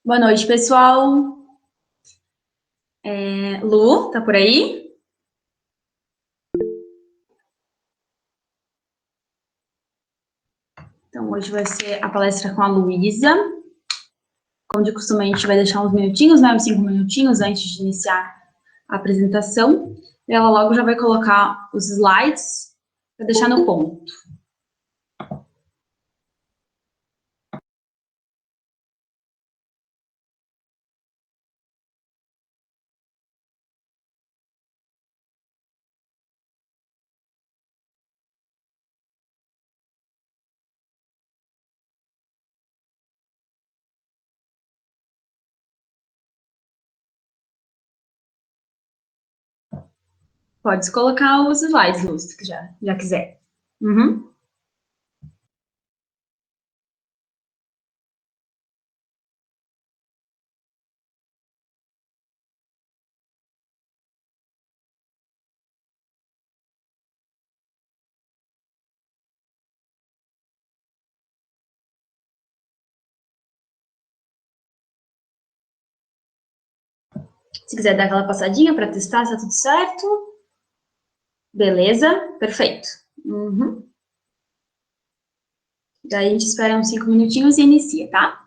Boa noite, pessoal. Lu, tá por aí? Então, hoje vai ser a palestra com a Luísa. Como de costume, a gente vai deixar uns minutinhos, né? Uns 5 minutinhos antes de iniciar a apresentação. E ela logo já vai colocar os slides para deixar no ponto. Pode colocar os slides, Lu, se já quiser. Uhum. Se quiser dar aquela passadinha para testar se tá tudo certo. Beleza? Perfeito. Uhum. Daí a gente espera uns 5 minutinhos e inicia, tá?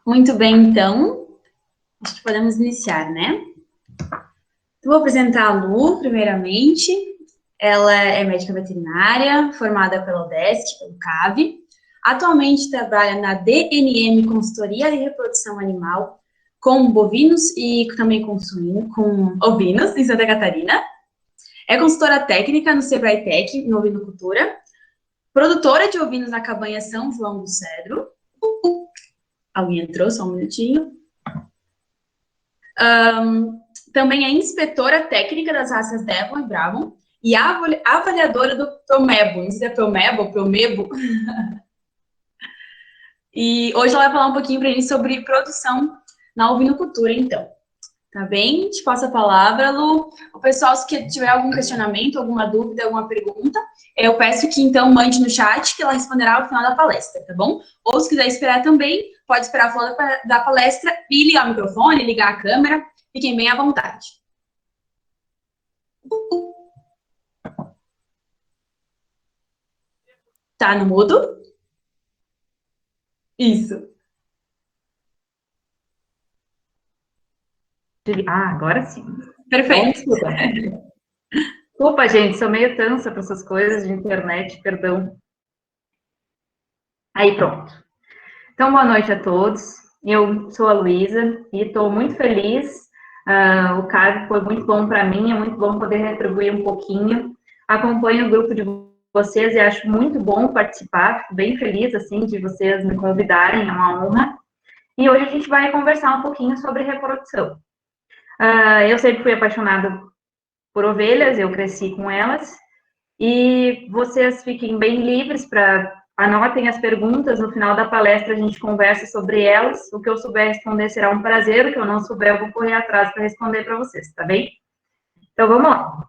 Muito bem, então. Acho que podemos iniciar, né? Vou apresentar a Lu, primeiramente. Ela é médica veterinária, formada pela UDESC, pelo CAV. Atualmente trabalha na DNM Consultoria de Reprodução Animal, com bovinos e também com ovinos, em Santa Catarina. É consultora técnica no Sebrae Tech, no Ovinocultura. Produtora de ovinos na cabanha São João do Cedro. Alguém entrou, só um minutinho. Também é inspetora técnica das raças Devon e Brabham e avaliadora do Promebo. Não sei se é Promebo ou Promebo. E hoje ela vai falar um pouquinho para a gente sobre produção na ovinocultura, então. Tá bem? Te passo a palavra, Lu. O pessoal, se tiver algum questionamento, alguma dúvida, alguma pergunta, eu peço que, então, mande no chat, que ela responderá ao final da palestra, tá bom? Ou, se quiser esperar também, pode esperar a final da palestra e ligar o microfone, ligar a câmera. Fiquem bem à vontade. Tá no mudo? Isso. Agora sim. Perfeito. Desculpa, gente, sou meio tansa para essas coisas de internet, perdão. Aí, pronto. Então, boa noite a todos. Eu sou a Luísa e estou muito feliz. O cargo foi muito bom para mim, é muito bom poder retribuir um pouquinho. Acompanho o grupo de vocês e acho muito bom participar. Fico bem feliz, assim, de vocês me convidarem, é uma honra. E hoje a gente vai conversar um pouquinho sobre reprodução. Eu sempre fui apaixonada por ovelhas, eu cresci com elas, e vocês fiquem bem livres para anotem as perguntas, no final da palestra a gente conversa sobre elas, o que eu souber responder será um prazer, o que eu não souber eu vou correr atrás para responder para vocês, tá bem? Então, vamos lá.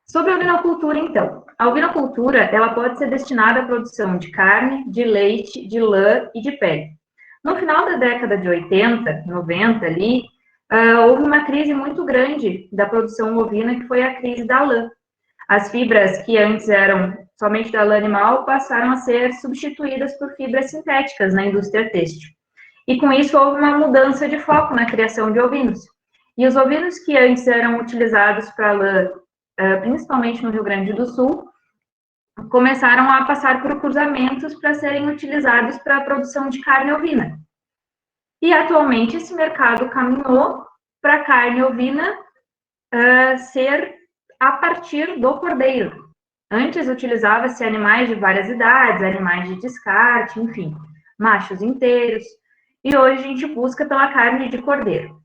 Sobre a ovinocultura, então. A ovinocultura, ela pode ser destinada à produção de carne, de leite, de lã e de pele. No final da década de 80, 90 ali, houve uma crise muito grande da produção ovina, que foi a crise da lã. As fibras que antes eram somente da lã animal passaram a ser substituídas por fibras sintéticas na indústria têxtil. E com isso houve uma mudança de foco na criação de ovinos. E os ovinos que antes eram utilizados para lã, principalmente no Rio Grande do Sul, começaram a passar por cruzamentos para serem utilizados para a produção de carne ovina. E atualmente esse mercado caminhou para a carne ovina ser a partir do cordeiro. Antes utilizava-se animais de várias idades, animais de descarte, enfim, machos inteiros, e hoje a gente busca pela carne de cordeiro.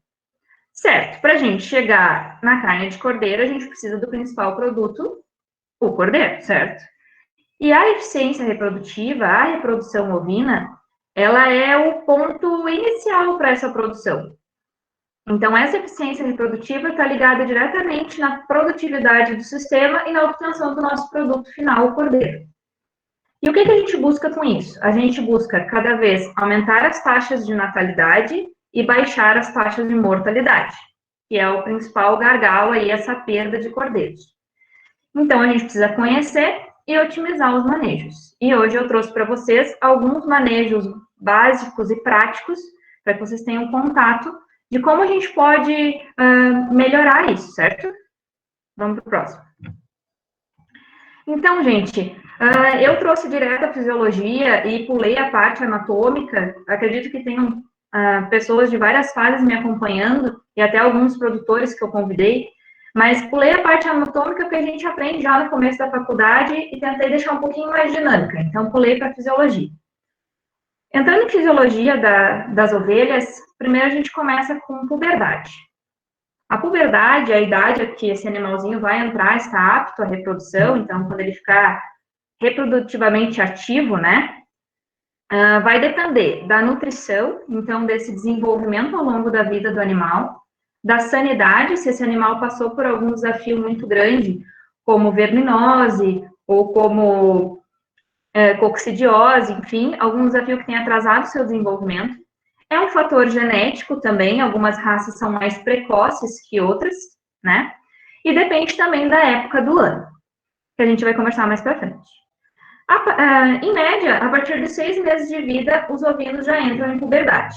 Certo, para a gente chegar na carne de cordeiro, a gente precisa do principal produto, o cordeiro, certo? E a eficiência reprodutiva, a reprodução ovina, ela é o ponto inicial para essa produção. Então, essa eficiência reprodutiva está ligada diretamente na produtividade do sistema e na obtenção do nosso produto final, o cordeiro. E o que a gente busca com isso? A gente busca, cada vez, aumentar as taxas de natalidade e baixar as taxas de mortalidade, que é o principal gargalo aí, essa perda de cordeiros. Então, a gente precisa conhecer e otimizar os manejos. E hoje eu trouxe para vocês alguns manejos básicos e práticos, para que vocês tenham contato de como a gente pode melhorar isso, certo? Vamos para o próximo. Então, gente, eu trouxe direto a fisiologia e pulei a parte anatômica. Acredito que tenham pessoas de várias fases me acompanhando, e até alguns produtores que eu convidei, mas pulei a parte anatômica que a gente aprende já no começo da faculdade e tentei deixar um pouquinho mais dinâmica, então pulei para a fisiologia. Entrando em fisiologia das ovelhas, primeiro a gente começa com puberdade. A puberdade é a idade a que esse animalzinho vai entrar, está apto à reprodução, então quando ele ficar reprodutivamente ativo, né, vai depender da nutrição, então desse desenvolvimento ao longo da vida do animal, da sanidade, se esse animal passou por algum desafio muito grande, como verminose, ou como coccidiose, enfim, algum desafio que tenha atrasado o seu desenvolvimento. É um fator genético também, algumas raças são mais precoces que outras, né? E depende também da época do ano, que a gente vai conversar mais para frente. Em média, a partir de 6 meses de vida, os ovinos já entram em puberdade.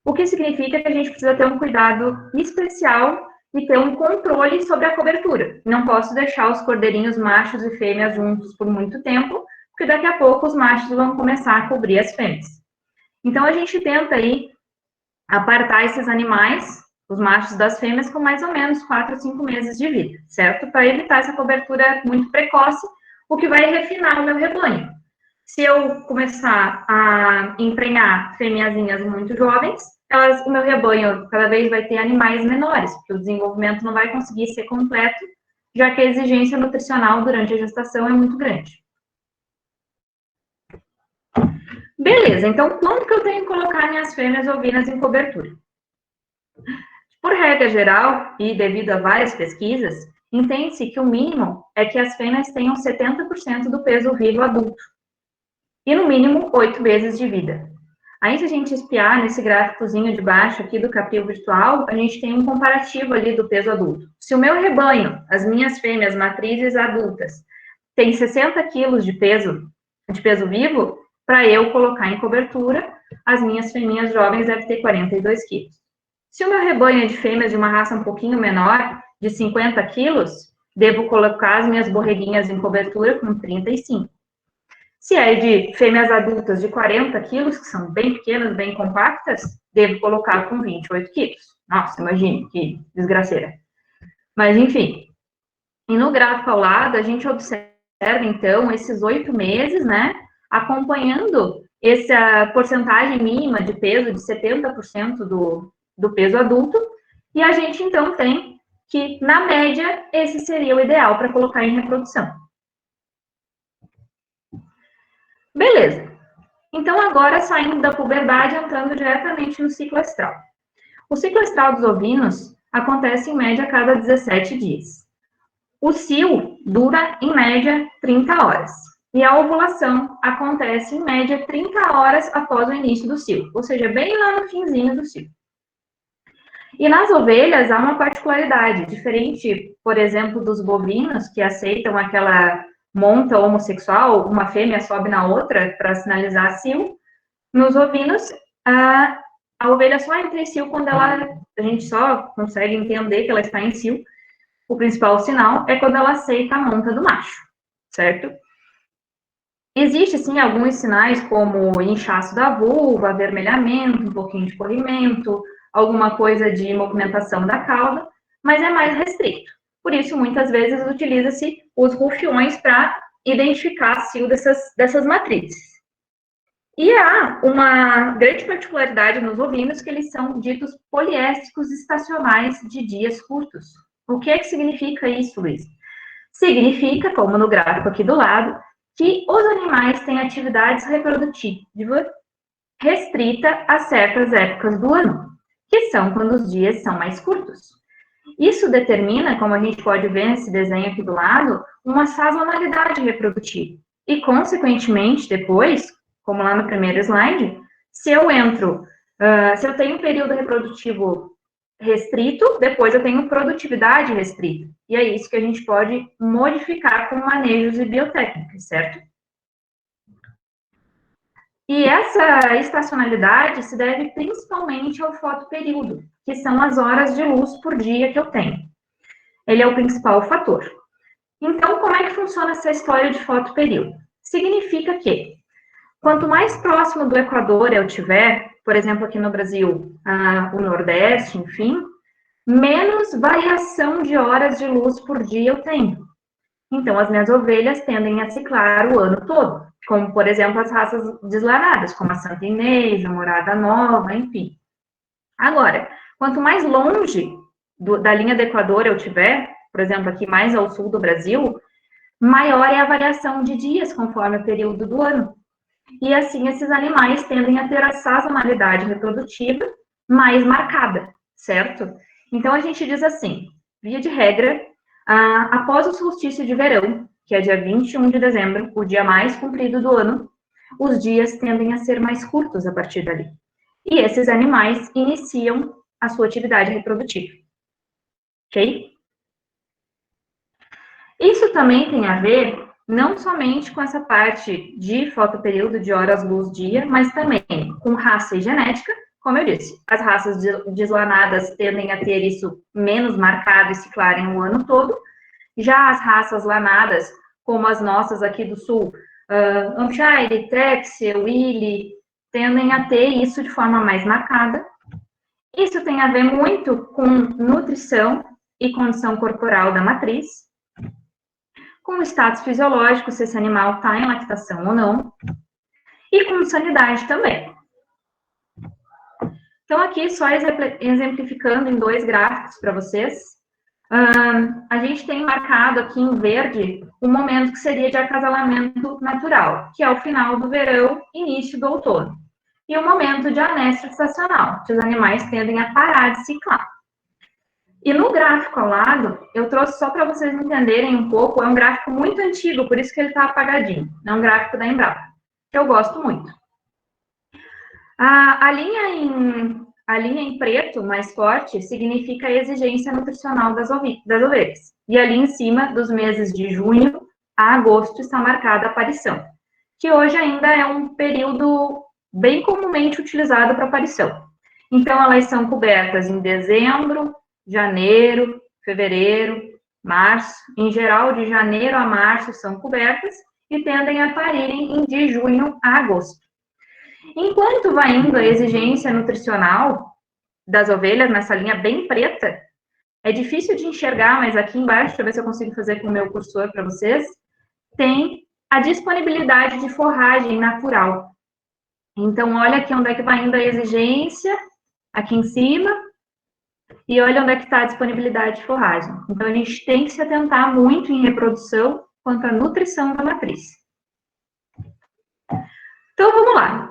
O que significa que a gente precisa ter um cuidado especial e ter um controle sobre a cobertura. Não posso deixar os cordeirinhos machos e fêmeas juntos por muito tempo, porque daqui a pouco os machos vão começar a cobrir as fêmeas. Então, a gente tenta aí apartar esses animais, os machos das fêmeas, com mais ou menos 4 a 5 meses de vida, certo? Para evitar essa cobertura muito precoce, o que vai refinar o meu rebanho. Se eu começar a emprenhar fêmeazinhas muito jovens, o meu rebanho cada vez vai ter animais menores, porque o desenvolvimento não vai conseguir ser completo, já que a exigência nutricional durante a gestação é muito grande. Beleza, então quando que eu tenho que colocar minhas fêmeas ovinas em cobertura? Por regra geral, e devido a várias pesquisas, entende-se que o mínimo é que as fêmeas tenham 70% do peso vivo adulto, e no mínimo 8 meses de vida. Aí, se a gente espiar nesse gráficozinho de baixo aqui do capil virtual, a gente tem um comparativo ali do peso adulto. Se o meu rebanho, as minhas fêmeas matrizes adultas, tem 60 quilos de peso vivo, para eu colocar em cobertura, as minhas fêmeas jovens devem ter 42 quilos. Se o meu rebanho é de fêmeas de uma raça um pouquinho menor, de 50 quilos, devo colocar as minhas borreguinhas em cobertura com 35. Se é de fêmeas adultas de 40 quilos, que são bem pequenas, bem compactas, devo colocar com 28 quilos. Nossa, imagine que desgraceira. Mas, enfim. E no gráfico ao lado, a gente observa, então, esses 8 meses, né, acompanhando essa porcentagem mínima de peso de 70% do peso adulto, e a gente, então, tem que, na média, esse seria o ideal para colocar em reprodução. Beleza. Então, agora, saindo da puberdade, entrando diretamente no ciclo estral. O ciclo estral dos ovinos acontece, em média, a cada 17 dias. O cio dura, em média, 30 horas. E a ovulação acontece, em média, 30 horas após o início do cio, ou seja, bem lá no finzinho do cio. E nas ovelhas há uma particularidade, diferente, por exemplo, dos bovinos, que aceitam aquela monta homossexual, uma fêmea sobe na outra para sinalizar cio. Nos ovinos, a ovelha só entra em cio quando a gente só consegue entender que ela está em cio. O principal sinal é quando ela aceita a monta do macho, certo? Existe, sim, alguns sinais, como inchaço da vulva, avermelhamento, um pouquinho de corrimento, alguma coisa de movimentação da cauda, mas é mais restrito. Por isso, muitas vezes, utiliza-se os rufiões para identificar cio dessas matrizes. E há uma grande particularidade nos ovinos, que eles são ditos poliéstricos estacionais de dias curtos. O que é que significa isso, Luiz? Significa, como no gráfico aqui do lado, que os animais têm atividades reprodutivas restrita a certas épocas do ano, que são quando os dias são mais curtos. Isso determina, como a gente pode ver nesse desenho aqui do lado, uma sazonalidade reprodutiva. E, consequentemente, depois, como lá no primeiro slide, se eu tenho um período reprodutivo restrito, depois eu tenho produtividade restrita. E é isso que a gente pode modificar com manejos e biotécnicas, certo? E essa estacionalidade se deve principalmente ao fotoperíodo, que são as horas de luz por dia que eu tenho. Ele é o principal fator. Então, como é que funciona essa história de fotoperíodo? Significa que, quanto mais próximo do Equador eu tiver, por exemplo, aqui no Brasil, o Nordeste, enfim, menos variação de horas de luz por dia eu tenho. Então, as minhas ovelhas tendem a ciclar o ano todo, como, por exemplo, as raças deslanadas, como a Santa Inês, a Morada Nova, enfim. Agora, quanto mais longe da linha do Equador eu tiver, por exemplo, aqui mais ao sul do Brasil, maior é a variação de dias conforme o período do ano. E assim, esses animais tendem a ter a sazonalidade reprodutiva mais marcada, certo? Então, a gente diz assim, via de regra, após o solstício de verão, que é dia 21 de dezembro, o dia mais comprido do ano, os dias tendem a ser mais curtos a partir dali. E esses animais iniciam a sua atividade reprodutiva. Ok? Isso também tem a ver não somente com essa parte de fotoperíodo, de horas-luz dia, mas também com raça e genética. Como eu disse, as raças deslanadas tendem a ter isso menos marcado e se clareiem o ano todo. Já as raças lanadas, como as nossas aqui do sul, Hampshire, Trexel, Willy, tendem a ter isso de forma mais marcada. Isso tem a ver muito com nutrição e condição corporal da matriz, com o status fisiológico, se esse animal está em lactação ou não, e com sanidade também. Então, aqui, só exemplificando em 2 gráficos para vocês, a gente tem marcado aqui em verde um momento que seria de acasalamento natural, que é o final do verão, início do outono. E o momento de anestro estacional, que os animais tendem a parar de ciclar. E no gráfico ao lado, eu trouxe só para vocês entenderem um pouco, é um gráfico muito antigo, por isso que ele está apagadinho. É um gráfico da Embrapa, que eu gosto muito. A linha em preto, mais forte, significa a exigência nutricional das ovelhas. E ali em cima, dos meses de junho a agosto, está marcada a aparição, que hoje ainda é um período bem comumente utilizado para aparição. Então, elas são cobertas em dezembro, janeiro, fevereiro, março. Em geral, de janeiro a março são cobertas e tendem a parirem de junho a agosto. Enquanto vai indo a exigência nutricional das ovelhas, nessa linha bem preta, é difícil de enxergar, mas aqui embaixo, deixa eu ver se eu consigo fazer com o meu cursor para vocês, tem a disponibilidade de forragem natural. Então, olha aqui onde é que vai indo a exigência, aqui em cima, e olha onde é que está a disponibilidade de forragem. Então, a gente tem que se atentar muito em reprodução quanto à nutrição da matriz. Então, vamos lá.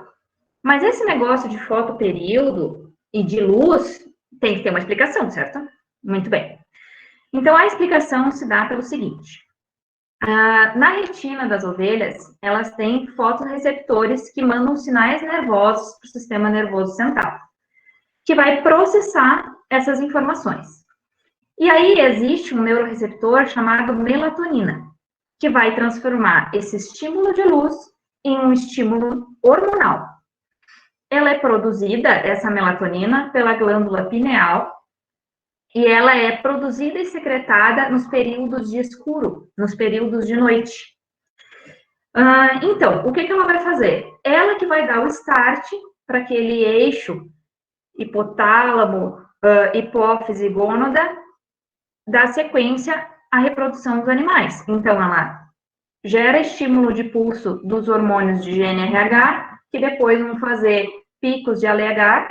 Mas esse negócio de fotoperíodo e de luz tem que ter uma explicação, certo? Muito bem. Então, a explicação se dá pelo seguinte. Na retina das ovelhas, elas têm fotorreceptores que mandam sinais nervosos para o sistema nervoso central, que vai processar essas informações. E aí existe um neuroreceptor chamado melatonina, que vai transformar esse estímulo de luz em um estímulo hormonal. Ela é produzida, essa melatonina, pela glândula pineal, e ela é produzida e secretada nos períodos de escuro, nos períodos de noite. Então, o que ela vai fazer? Ela que vai dar o start para aquele eixo hipotálamo, hipófise e gônada, dar sequência à reprodução dos animais. Então, ela gera estímulo de pulso dos hormônios de GNRH, que depois vão fazer picos de ALH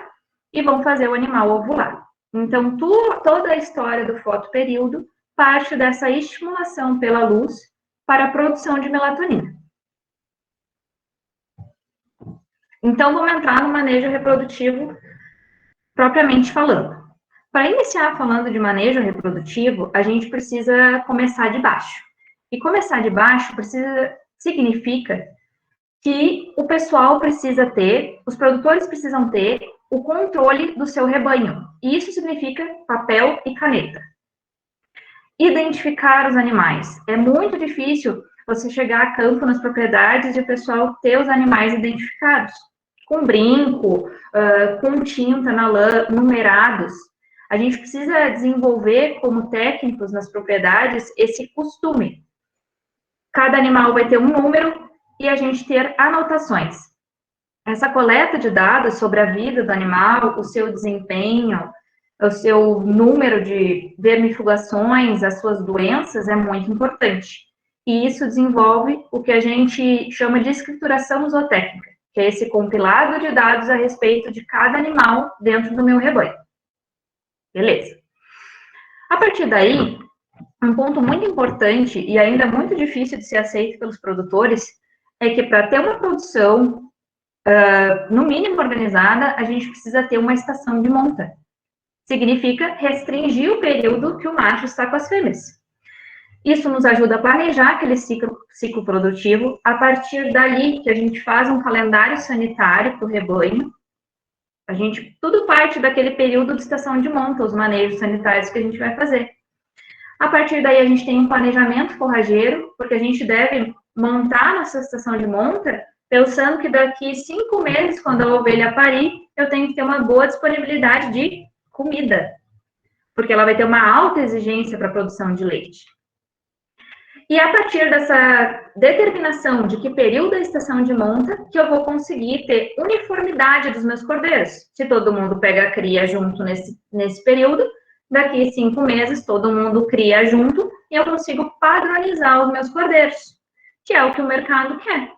e vão fazer o animal ovular. Então, toda a história do fotoperíodo parte dessa estimulação pela luz para a produção de melatonina. Então, vamos entrar no manejo reprodutivo propriamente falando. Para iniciar falando de manejo reprodutivo, a gente precisa começar de baixo. E começar de baixo significa que o pessoal precisa ter, os produtores precisam ter o controle do seu rebanho. E isso significa papel e caneta. Identificar os animais. É muito difícil você chegar a campo nas propriedades e o pessoal ter os animais identificados. Com brinco, com tinta na lã, numerados. A gente precisa desenvolver, como técnicos nas propriedades, esse costume. Cada animal vai ter um número e a gente ter anotações. Essa coleta de dados sobre a vida do animal, o seu desempenho, o seu número de vermifugações, as suas doenças, é muito importante. E isso desenvolve o que a gente chama de escrituração zootécnica, que é esse compilado de dados a respeito de cada animal dentro do meu rebanho. Beleza. A partir daí, um ponto muito importante e ainda muito difícil de ser aceito pelos produtores é que para ter uma produção, no mínimo organizada, a gente precisa ter uma estação de monta. Significa restringir o período que o macho está com as fêmeas. Isso nos ajuda a planejar aquele ciclo produtivo, a partir dali que a gente faz um calendário sanitário para o rebanho. Tudo parte daquele período de estação de monta, os manejos sanitários que a gente vai fazer. A partir daí, a gente tem um planejamento forrageiro, porque a gente deve montar nossa estação de monta, pensando que daqui 5 meses, quando a ovelha parir, eu tenho que ter uma boa disponibilidade de comida, porque ela vai ter uma alta exigência para a produção de leite. E a partir dessa determinação de que período é a estação de monta, que eu vou conseguir ter uniformidade dos meus cordeiros. Se todo mundo pega a cria junto nesse período, daqui 5 meses todo mundo cria junto e eu consigo padronizar os meus cordeiros, que é o que o mercado quer.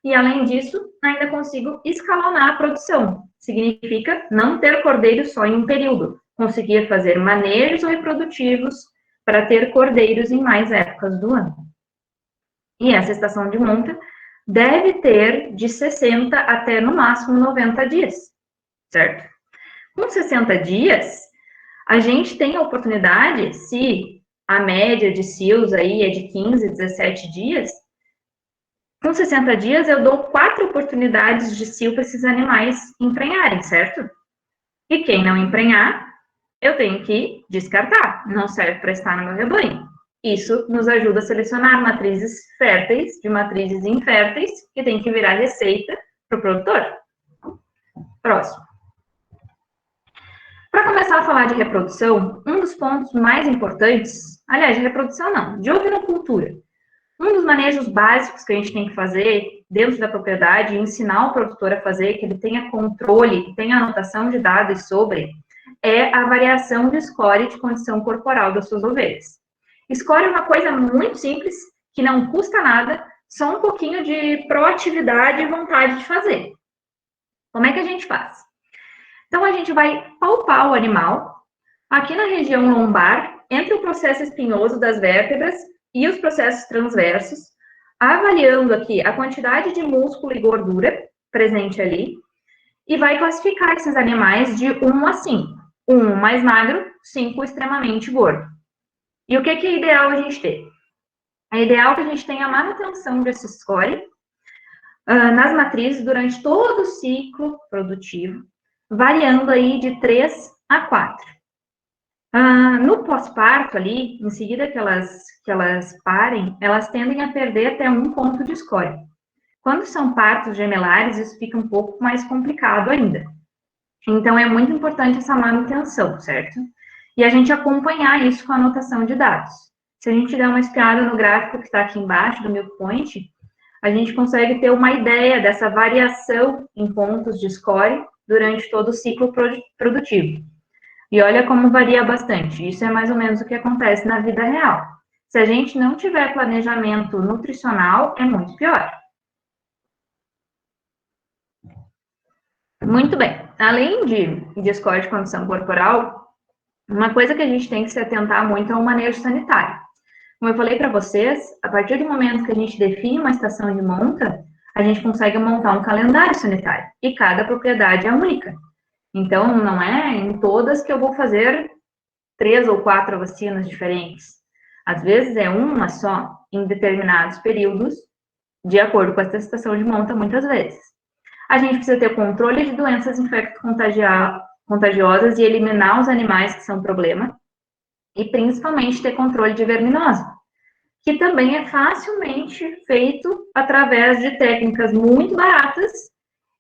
E além disso, ainda consigo escalonar a produção. Significa não ter cordeiros só em um período, conseguir fazer manejos reprodutivos para ter cordeiros em mais épocas do ano. E essa estação de monta deve ter de 60 até, no máximo, 90 dias, certo? Com 60 dias, a gente tem a oportunidade, se a média de cios aí é de 15, 17 dias, com 60 dias eu dou 4 oportunidades de cio para esses animais emprenharem, certo? E quem não emprenhar, eu tenho que descartar, não serve para estar no meu rebanho. Isso nos ajuda a selecionar matrizes férteis de matrizes inférteis, que tem que virar receita para o produtor. Próximo. Para começar a falar de reprodução, um dos pontos mais importantes, aliás, de reprodução não, de ovinocultura. Um dos manejos básicos que a gente tem que fazer dentro da propriedade e ensinar o produtor a fazer, que ele tenha controle, que tenha anotação de dados sobre, é a variação de score de condição corporal das suas ovelhas. Score é uma coisa muito simples, que não custa nada, só um pouquinho de proatividade e vontade de fazer. Como é que a gente faz? Então, a gente vai palpar o animal, aqui na região lombar, entre o processo espinhoso das vértebras e os processos transversos, avaliando aqui a quantidade de músculo e gordura presente ali, e vai classificar esses animais de 1 a 5. 1 mais magro, 5 extremamente gordo. E o que é ideal a gente ter? É ideal que a gente tenha a manutenção desse score nas matrizes durante todo o ciclo produtivo, variando aí de 3 a 4. No pós-parto ali, em seguida que elas parem, elas tendem a perder até 1 ponto de score. Quando são partos gemelares, isso fica um pouco mais complicado ainda. Então, é muito importante essa manutenção, certo? E a gente acompanhar isso com a anotação de dados. Se a gente der uma espiada no gráfico que está aqui embaixo do Milk Point, a gente consegue ter uma ideia dessa variação em pontos de score durante todo o ciclo produtivo. E olha como varia bastante. Isso é mais ou menos o que acontece na vida real. Se a gente não tiver planejamento nutricional, é muito pior. Muito bem. Além de score de condição corporal, uma coisa que a gente tem que se atentar muito é o manejo sanitário. Como eu falei para vocês, a partir do momento que a gente define uma estação de monta, a gente consegue montar um calendário sanitário. E cada propriedade é única. Então, não é em todas que eu vou fazer 3 ou 4 vacinas diferentes. Às vezes é uma só, em determinados períodos, de acordo com essa estação de monta, muitas vezes. A gente precisa ter controle de doenças infecto-contagiosas e eliminar os animais que são problema. E principalmente ter controle de verminose, que também é facilmente feito através de técnicas muito baratas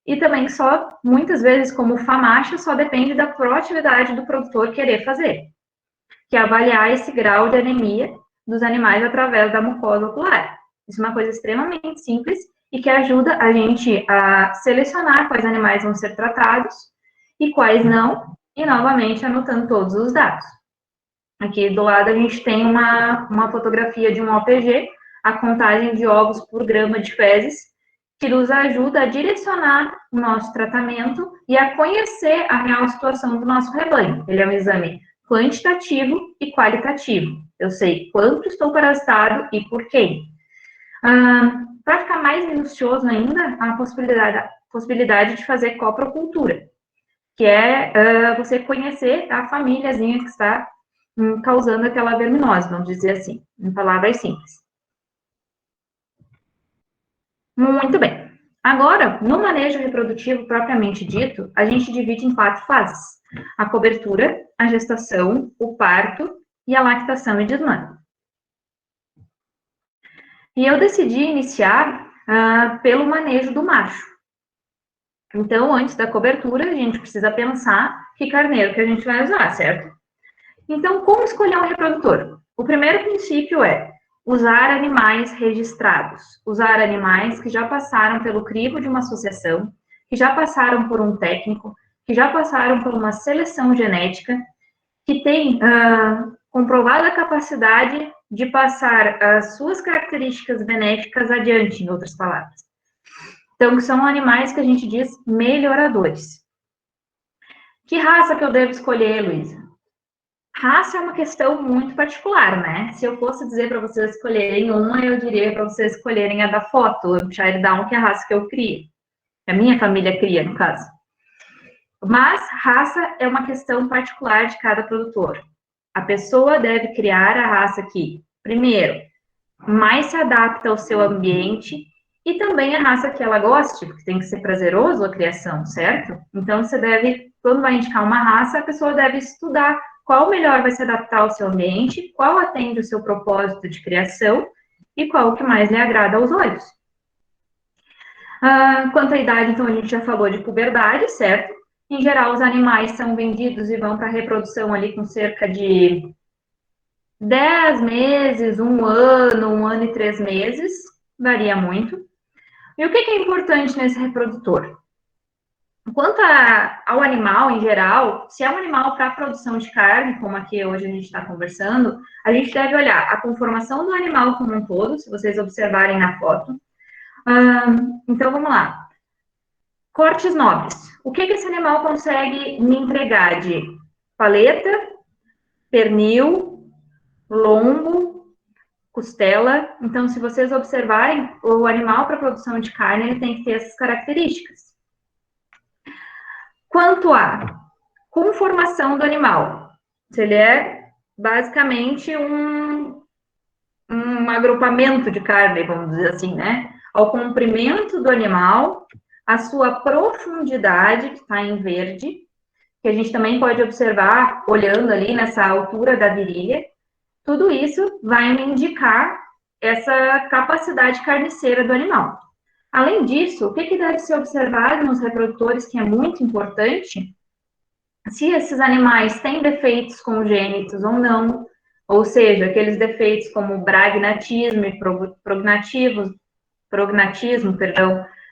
e também só, muitas vezes, como FAMACHA, só depende da proatividade do produtor querer fazer, que é avaliar esse grau de anemia dos animais através da mucosa ocular. Isso é uma coisa extremamente simples e que ajuda a gente a selecionar quais animais vão ser tratados e quais não, e novamente anotando todos os dados. Aqui do lado a gente tem uma fotografia de um OPG, a contagem de ovos por grama de fezes, que nos ajuda a direcionar o nosso tratamento e a conhecer a real situação do nosso rebanho. Ele é um exame quantitativo e qualitativo. Eu sei quanto estou parasitado e por quem. Para ficar mais minucioso ainda, a possibilidade de fazer coprocultura, que é você conhecer a famíliazinha que está causando aquela verminose, vamos dizer assim, em palavras simples. Muito bem. Agora, no manejo reprodutivo propriamente dito, a gente divide em 4 fases: a cobertura, a gestação, o parto e a lactação e desmame. E eu decidi iniciar pelo manejo do macho. Então, antes da cobertura, a gente precisa pensar que carneiro que a gente vai usar, certo? Então, como escolher um reprodutor? O primeiro princípio é usar animais registrados, usar animais que já passaram pelo crivo de uma associação, que já passaram por um técnico, que já passaram por uma seleção genética, que tem comprovada capacidade de passar as suas características benéficas adiante, em outras palavras. Então, são animais que a gente diz melhoradores. Que raça que eu devo escolher, Luísa? Raça é uma questão muito particular, né? Se eu fosse dizer para vocês escolherem uma, eu diria para vocês escolherem a da foto, o Shire Down, que é a raça que eu crio. A minha família cria, no caso. Mas raça é uma questão particular de cada produtor. A pessoa deve criar a raça que, primeiro, mais se adapta ao seu ambiente e também a raça que ela goste, porque tem que ser prazeroso a criação, certo? Então, você deve, quando vai indicar uma raça, a pessoa deve estudar qual melhor vai se adaptar ao seu ambiente, qual atende o seu propósito de criação e qual que mais lhe agrada aos olhos. Quanto à idade, então, a gente já falou de puberdade, certo? Em geral, os animais são vendidos e vão para a reprodução ali com cerca de 10 meses, 1 ano e 3 meses, varia muito. E o que é importante nesse reprodutor? Quanto ao animal em geral, se é um animal para produção de carne, como aqui hoje a gente está conversando, a gente deve olhar a conformação do animal como um todo, se vocês observarem na foto. Então, vamos lá. Cortes nobres. O que esse animal consegue me entregar de paleta, pernil, lombo, costela? Então, se vocês observarem, o animal para produção de carne, ele tem que ter essas características. Quanto à conformação do animal, se ele é basicamente um agrupamento de carne, vamos dizer assim, né? Ao comprimento do animal, a sua profundidade, que está em verde, que a gente também pode observar olhando ali nessa altura da virilha, tudo isso vai me indicar essa capacidade carniceira do animal. Além disso, o que deve ser observado nos reprodutores, que é muito importante, se esses animais têm defeitos congênitos ou não, ou seja, aqueles defeitos como bragnatismo e prognatismo,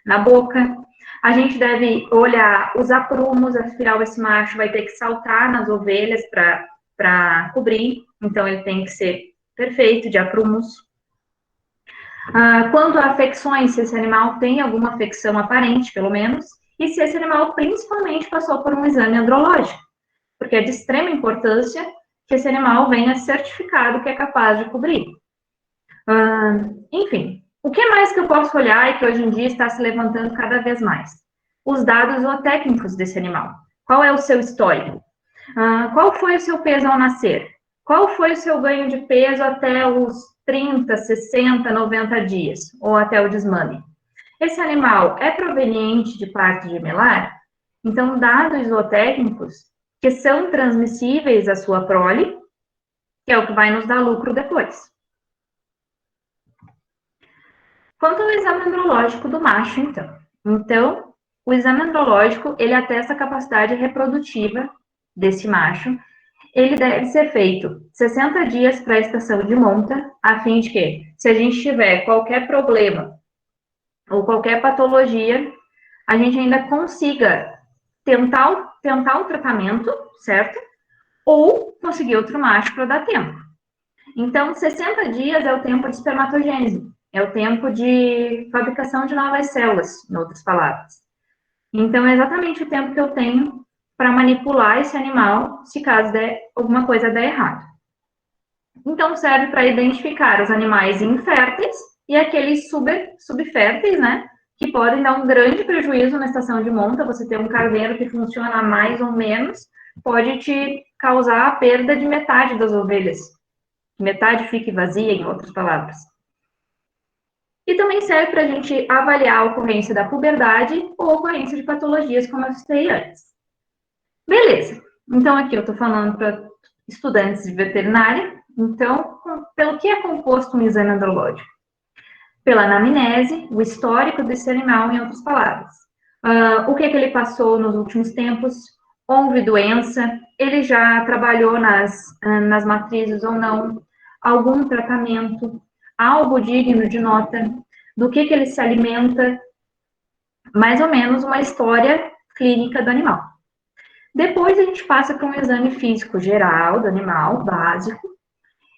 na boca. A gente deve olhar os aprumos, afinal esse macho vai ter que saltar nas ovelhas para cobrir, então ele tem que ser perfeito de aprumos. Quanto a afecções, se esse animal tem alguma afecção aparente, pelo menos, e se esse animal principalmente passou por um exame andrológico, porque é de extrema importância que esse animal venha certificado que é capaz de cobrir. Enfim, o que mais que eu posso olhar e que hoje em dia está se levantando cada vez mais? Os dados zootécnicos desse animal. Qual é o seu histórico? Qual foi o seu peso ao nascer? Qual foi o seu ganho de peso até os 30, 60, 90 dias, ou até o desmame? Esse animal é proveniente de parto gemelar? Então, dados zootécnicos que são transmissíveis à sua prole, que é o que vai nos dar lucro depois. Quanto ao exame andrológico do macho, então. Então, o exame andrológico, ele atesta a capacidade reprodutiva desse macho. Ele deve ser feito 60 dias para a estação de monta, a fim de que, se a gente tiver qualquer problema ou qualquer patologia, a gente ainda consiga tentar o tratamento, certo? Ou conseguir outro macho para dar tempo. Então, 60 dias é o tempo de espermatogênese, é o tempo de fabricação de novas células, em outras palavras. Então, é exatamente o tempo que eu tenho para manipular esse animal, se caso alguma coisa der errado. Então, serve para identificar os animais inférteis e aqueles subférteis, né? Que podem dar um grande prejuízo na estação de monta. Você ter um carneiro que funciona mais ou menos, pode te causar a perda de metade das ovelhas. Metade fique vazia, em outras palavras. E também serve para a gente avaliar a ocorrência da puberdade ou a ocorrência de patologias, como eu citei antes. Beleza. Então, aqui eu estou falando para estudantes de veterinária. Então, pelo que é composto um exame andrológico? pela anamnese, o histórico desse animal, em outras palavras. O que ele passou nos últimos tempos, houve doença, ele já trabalhou nas matrizes ou não, algum tratamento, algo digno de nota, do que ele se alimenta, mais ou menos uma história clínica do animal. Depois a gente passa para um exame físico geral do animal, básico,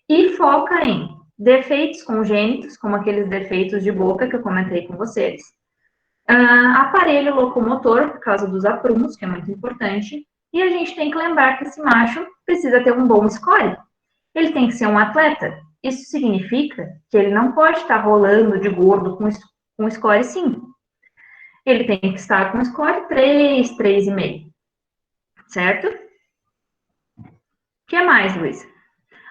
e foca em defeitos congênitos, como aqueles defeitos de boca que eu comentei com vocês, aparelho locomotor, por causa dos aprumos, que é muito importante, e a gente tem que lembrar que esse macho precisa ter um bom score. Ele tem que ser um atleta. Isso significa que ele não pode estar rolando de gordo com score 5. Ele tem que estar com score 3, 3,5. Certo? O que mais, Luísa?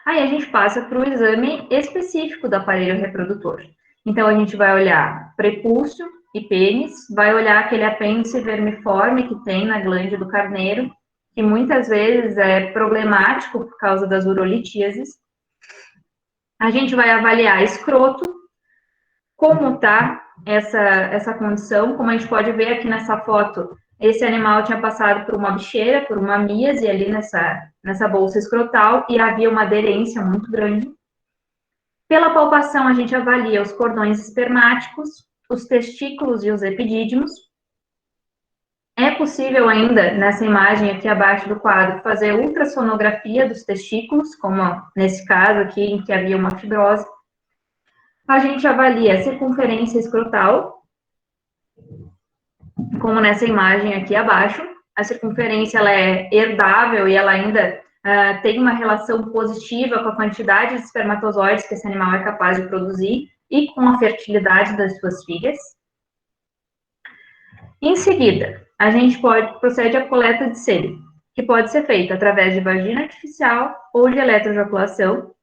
Aí a gente passa para o exame específico do aparelho reprodutor. Então, a gente vai olhar prepúcio e pênis, vai olhar aquele apêndice vermiforme que tem na glande do carneiro, que muitas vezes é problemático por causa das urolitíases. A gente vai avaliar escroto, como está essa condição, como a gente pode ver aqui nessa foto, esse animal tinha passado por uma bicheira, por uma míase ali nessa bolsa escrotal, e havia uma aderência muito grande. Pela palpação, a gente avalia os cordões espermáticos, os testículos e os epidídimos. É possível ainda, nessa imagem aqui abaixo do quadro, fazer ultrassonografia dos testículos, como nesse caso aqui, em que havia uma fibrose. A gente avalia a circunferência escrotal, como nessa imagem aqui abaixo. A circunferência ela é herdável e ela ainda tem uma relação positiva com a quantidade de espermatozoides que esse animal é capaz de produzir e com a fertilidade das suas filhas. Em seguida, a gente procede à coleta de sêmen, que pode ser feita através de vagina artificial ou de eletrojaculação.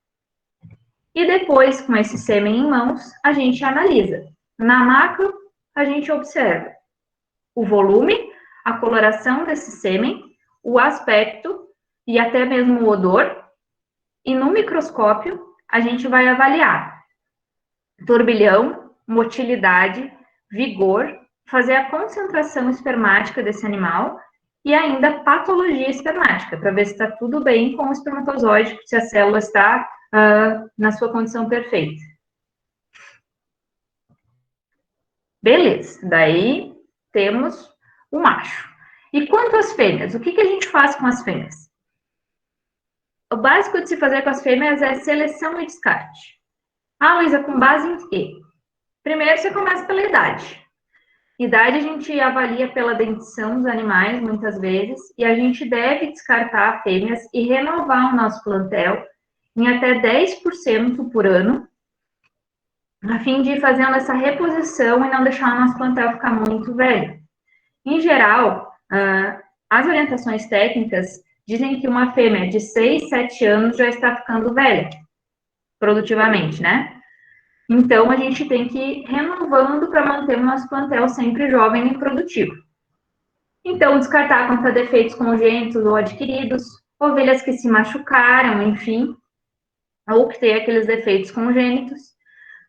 E depois, com esse sêmen em mãos, a gente analisa. Na macro, a gente observa o volume, a coloração desse sêmen, o aspecto e até mesmo o odor. E no microscópio, a gente vai avaliar turbilhão, motilidade, vigor, fazer a concentração espermática desse animal e ainda patologia espermática, para ver se está tudo bem com o espermatozoide, se a célula está na sua condição perfeita. Beleza, daí temos o macho. E quanto às fêmeas, o que a gente faz com as fêmeas? O básico de se fazer com as fêmeas é seleção e descarte. Ah, Luísa, com base em quê? Primeiro, você começa pela idade. Idade a gente avalia pela dentição dos animais, muitas vezes, e a gente deve descartar fêmeas e renovar o nosso plantel em até 10% por ano, a fim de ir fazendo essa reposição e não deixar o nosso plantel ficar muito velho. Em geral, as orientações técnicas dizem que uma fêmea de 6, 7 anos já está ficando velha, produtivamente, né? Então, a gente tem que ir renovando para manter o nosso plantel sempre jovem e produtivo. Então, descartar contra defeitos congênitos ou adquiridos, ovelhas que se machucaram, enfim, ou que têm aqueles defeitos congênitos,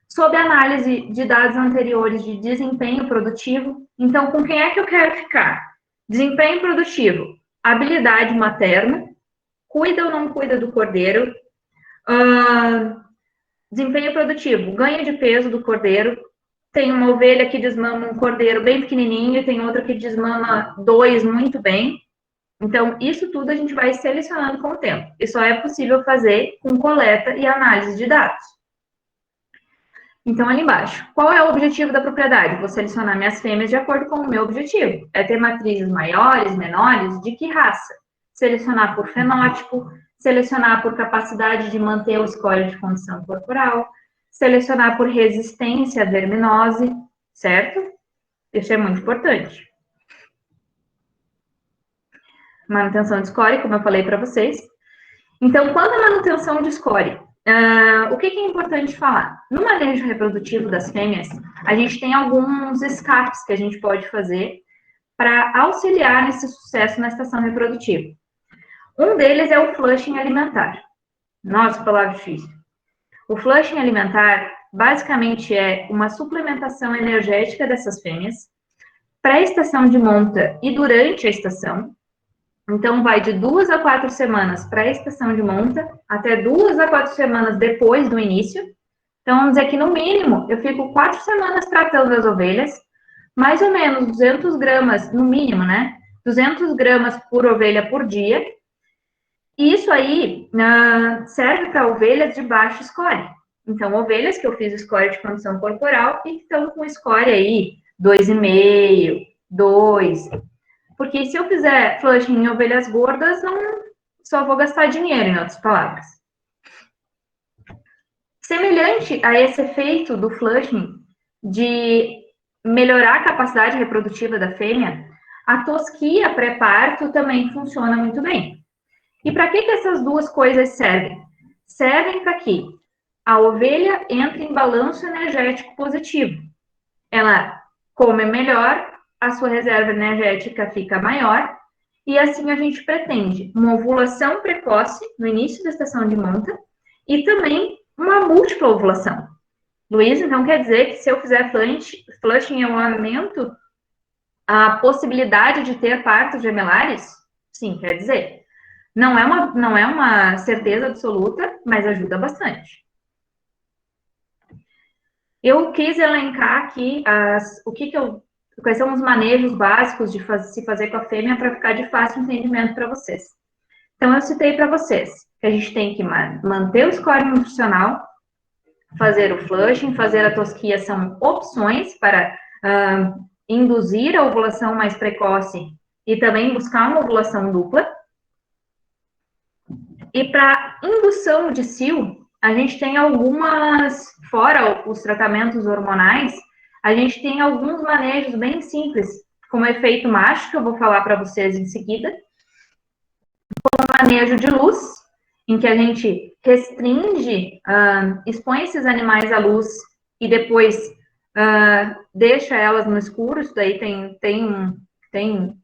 sob análise de dados anteriores de desempenho produtivo. Então, com quem é que eu quero ficar? Desempenho produtivo, habilidade materna, cuida ou não cuida do cordeiro, desempenho produtivo, ganho de peso do cordeiro. Tem uma ovelha que desmama um cordeiro bem pequenininho, tem outra que desmama 2 muito bem. Então, isso tudo a gente vai selecionando com o tempo. E só é possível fazer com coleta e análise de dados. Então, ali embaixo, qual é o objetivo da propriedade? Vou selecionar minhas fêmeas de acordo com o meu objetivo. É ter matrizes maiores, menores, de que raça? Selecionar por fenótipo, selecionar por capacidade de manter o score de condição corporal, selecionar por resistência à verminose, certo? Isso é muito importante. Manutenção de score, como eu falei para vocês. Então, quando a manutenção de score, o que é importante falar? No manejo reprodutivo das fêmeas, a gente tem alguns escapes que a gente pode fazer para auxiliar nesse sucesso na estação reprodutiva. Um deles é o flushing alimentar. Nossa, palavra difícil. O flushing alimentar basicamente é uma suplementação energética dessas fêmeas, pré-estação de monta e durante a estação. Então, vai de 2 a 4 semanas pré-estação de monta, até 2 a 4 semanas depois do início. Então, vamos dizer que, no mínimo, eu fico 4 semanas tratando as ovelhas, mais ou menos 200 gramas, no mínimo, né? 200 gramas por ovelha por dia. E isso aí serve para ovelhas de baixo score. Então, ovelhas que eu fiz score de condição corporal e que estão com score aí 2,5, 2. Porque se eu fizer flushing em ovelhas gordas, não só vou gastar dinheiro, em outras palavras. Semelhante a esse efeito do flushing de melhorar a capacidade reprodutiva da fêmea, a tosquia pré-parto também funciona muito bem. E para que essas duas coisas servem? Servem para que a ovelha entre em balanço energético positivo. Ela come melhor, a sua reserva energética fica maior, e assim a gente pretende uma ovulação precoce no início da estação de monta e também uma múltipla ovulação. Luiz, então quer dizer que se eu fizer flushing, eu aumento a possibilidade de ter partos gemelares? Sim, quer dizer. Não é uma certeza absoluta, mas ajuda bastante. Eu quis elencar aqui quais são os manejos básicos de se fazer com a fêmea para ficar de fácil entendimento para vocês. Então, eu citei para vocês que a gente tem que manter o score nutricional, fazer o flushing, fazer a tosquia são opções para induzir a ovulação mais precoce e também buscar uma ovulação dupla. E para indução de cio, a gente tem algumas, fora os tratamentos hormonais, a gente tem alguns manejos bem simples, como o efeito macho, que eu vou falar para vocês em seguida, como manejo de luz, em que a gente restringe, expõe esses animais à luz e depois deixa elas no escuro. Isso daí tem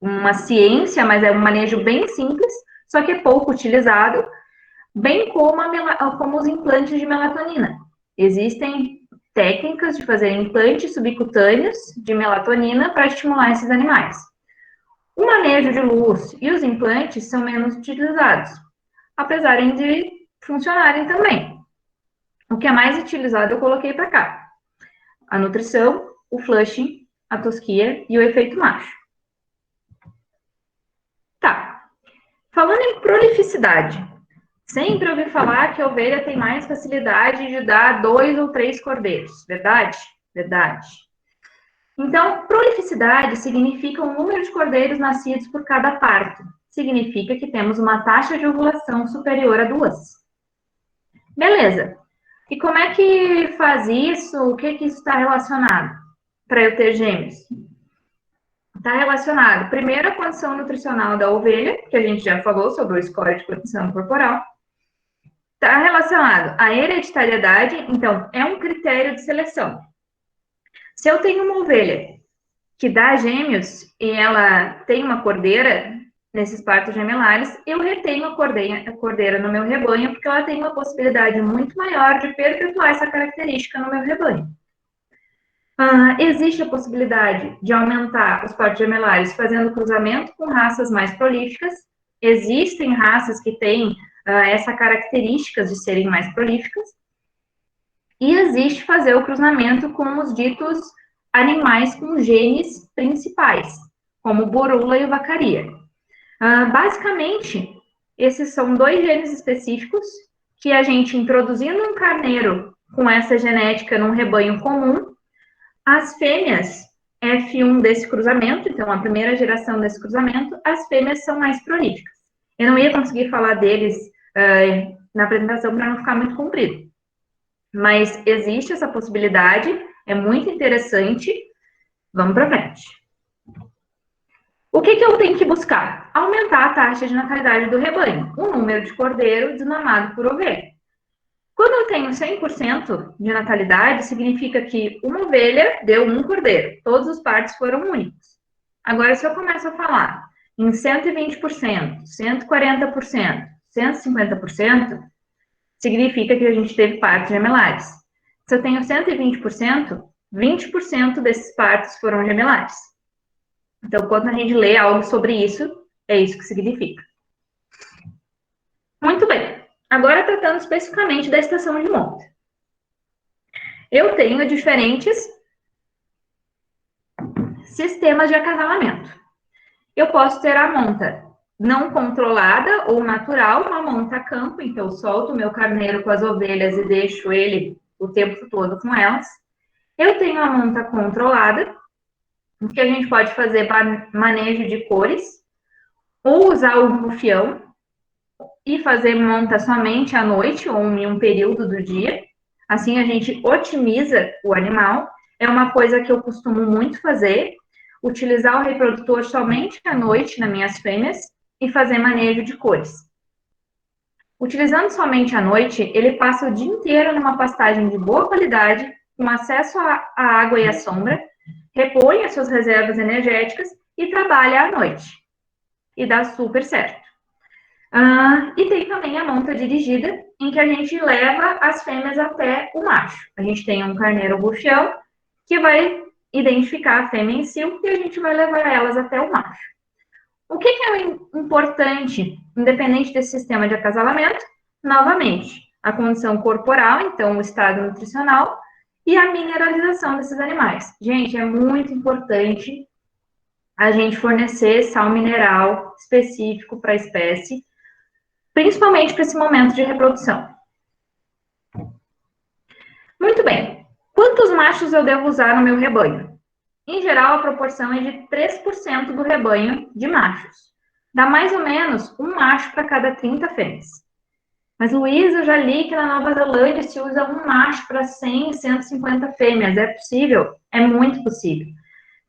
uma ciência, mas é um manejo bem simples, só que é pouco utilizado, bem como os implantes de melatonina. Existem técnicas de fazer implantes subcutâneos de melatonina para estimular esses animais. O manejo de luz e os implantes são menos utilizados, apesar de funcionarem também. O que é mais utilizado eu coloquei para cá: a nutrição, o flushing, a tosquia e o efeito macho. Tá. Falando em prolificidade, sempre ouvi falar que a ovelha tem mais facilidade de dar 2 ou 3 cordeiros, verdade? Verdade. Então, prolificidade significa o número de cordeiros nascidos por cada parto. Significa que temos uma taxa de ovulação superior a 2. Beleza. E como é que faz isso? O que isso está relacionado para eu ter gêmeos? Está relacionado, primeiro, à condição nutricional da ovelha, que a gente já falou sobre o score de condição corporal. Está relacionado à hereditariedade, então, é um critério de seleção. Se eu tenho uma ovelha que dá gêmeos e ela tem uma cordeira nesses partos gemelares, eu retenho a cordeira no meu rebanho, porque ela tem uma possibilidade muito maior de perpetuar essa característica no meu rebanho. Existe a possibilidade de aumentar os partos gemelares fazendo cruzamento com raças mais prolíficas. Existem raças que têm essa característica de serem mais prolíficas. E existe fazer o cruzamento com os ditos animais com genes principais, como borula e vacaria. Basicamente, esses são 2 genes específicos que a gente, introduzindo um carneiro com essa genética num rebanho comum, as fêmeas F1 desse cruzamento, então a primeira geração desse cruzamento, as fêmeas são mais prolíficas. Eu não ia conseguir falar deles na apresentação para não ficar muito comprido. Mas existe essa possibilidade, é muito interessante. Vamos para frente. O que eu tenho que buscar? Aumentar a taxa de natalidade do rebanho, o número de cordeiro desmamado por ovelha. Quando eu tenho 100% de natalidade, significa que uma ovelha deu um cordeiro, todos os partos foram únicos. Agora, se eu começo a falar em 120%, 140%, 150%, significa que a gente teve partos gemelares. Se eu tenho 120%, 20% desses partos foram gemelares. Então, quando a gente lê algo sobre isso, é isso que significa. Muito bem. Agora, tratando especificamente da estação de monta. Eu tenho diferentes sistemas de acasalamento. Eu posso ter a monta não controlada ou natural, uma monta a campo, então eu solto o meu carneiro com as ovelhas e deixo ele o tempo todo com elas. Eu tenho a monta controlada, que a gente pode fazer manejo de cores, ou usar o rufião e fazer monta somente à noite ou em um período do dia. Assim a gente otimiza o animal. É uma coisa que eu costumo muito fazer, utilizar o reprodutor somente à noite nas minhas fêmeas e fazer manejo de cores. Utilizando somente à noite, ele passa o dia inteiro numa pastagem de boa qualidade, com acesso à água e à sombra, repõe as suas reservas energéticas e trabalha à noite. E dá super certo. E tem também a monta dirigida, em que a gente leva as fêmeas até o macho. A gente tem um carneiro bufião, que vai identificar a fêmea em si, e a gente vai levar elas até o macho. O que é importante, independente desse sistema de acasalamento? Novamente, a condição corporal, então o estado nutricional, e a mineralização desses animais. Gente, é muito importante a gente fornecer sal mineral específico para a espécie, principalmente para esse momento de reprodução. Muito bem. Quantos machos eu devo usar no meu rebanho? Em geral, a proporção é de 3% do rebanho de machos. Dá mais ou menos um macho para cada 30 fêmeas. Mas, Luiz, eu já li que na Nova Zelândia se usa um macho para 100, 150 fêmeas. É possível? É muito possível.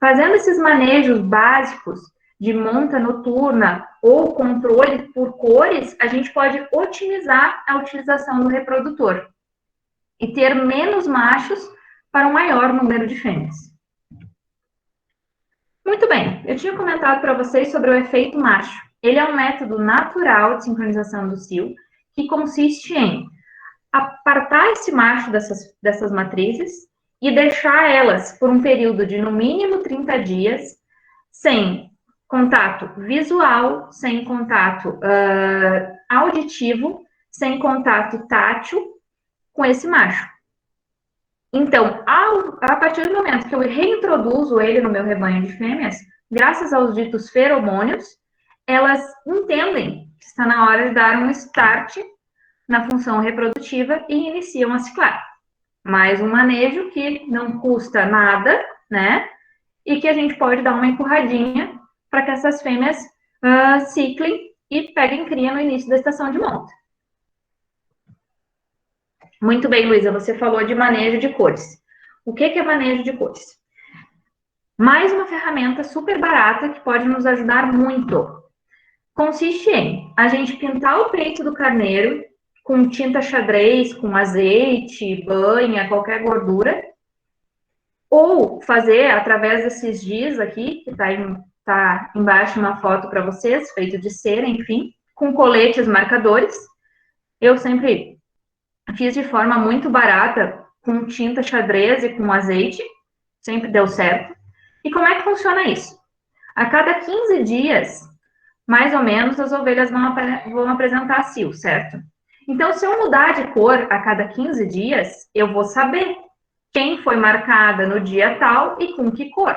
Fazendo esses manejos básicos de monta noturna ou controle por cores, a gente pode otimizar a utilização do reprodutor e ter menos machos para um maior número de fêmeas. Muito bem, eu tinha comentado para vocês sobre o efeito macho. Ele é um método natural de sincronização do cio, que consiste em apartar esse macho dessas matrizes e deixar elas por um período de no mínimo 30 dias, sem contato visual, sem contato auditivo, sem contato tátil com esse macho. Então, a partir do momento que eu reintroduzo ele no meu rebanho de fêmeas, graças aos ditos feromônios, elas entendem que está na hora de dar um start na função reprodutiva e iniciam a ciclar. Mais um manejo que não custa nada, né? E que a gente pode dar uma empurradinha para que essas fêmeas ciclem e peguem cria no início da estação de monta. Muito bem, Luísa, você falou de manejo de cores. O que é manejo de cores? Mais uma ferramenta super barata que pode nos ajudar muito. Consiste em a gente pintar o peito do carneiro com tinta xadrez, com azeite, banha, qualquer gordura, ou fazer através desses giz aqui, que tá embaixo uma foto para vocês, feito de cera, enfim, com coletes marcadores. Eu sempre fiz de forma muito barata, com tinta xadrez e com azeite, sempre deu certo. E como é que funciona isso? A cada 15 dias, mais ou menos, as ovelhas vão apresentar cio, certo? Então, se eu mudar de cor a cada 15 dias, eu vou saber quem foi marcada no dia tal e com que cor.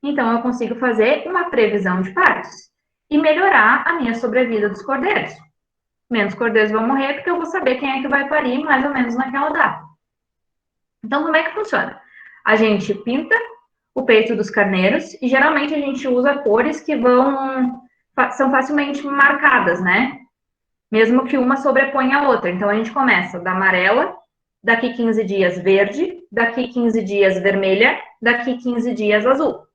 Então, eu consigo fazer uma previsão de partos e melhorar a minha sobrevida dos cordeiros. Menos cordeiros vão morrer porque eu vou saber quem é que vai parir mais ou menos naquela data. Então, como é que funciona? A gente pinta o peito dos carneiros e geralmente a gente usa cores que são facilmente marcadas, né? Mesmo que uma sobreponha a outra. Então, a gente começa da amarela, daqui 15 dias verde, daqui 15 dias vermelha, daqui 15 dias azul.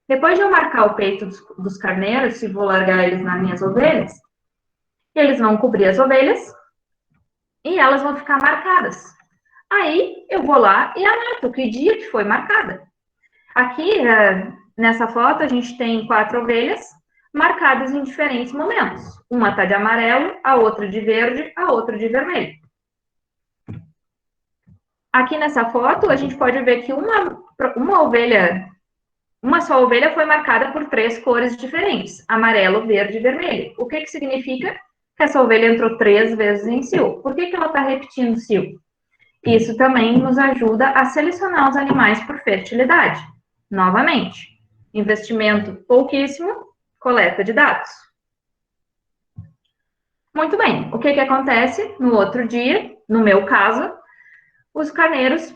Depois de eu marcar o peito dos carneiros, se vou largar eles nas minhas ovelhas, eles vão cobrir as ovelhas e elas vão ficar marcadas. Aí, eu vou lá e anoto que dia que foi marcada. Aqui, nessa foto, a gente tem 4 ovelhas marcadas em diferentes momentos. Uma está de amarelo, a outra de verde, a outra de vermelho. Aqui nessa foto, a gente pode ver que uma só ovelha foi marcada por 3 cores diferentes, amarelo, verde e vermelho. O que significa que essa ovelha entrou 3 vezes em cio? Por que ela está repetindo cio? Isso também nos ajuda a selecionar os animais por fertilidade. Novamente, investimento pouquíssimo, coleta de dados. Muito bem, o que acontece no outro dia? No meu caso, os carneiros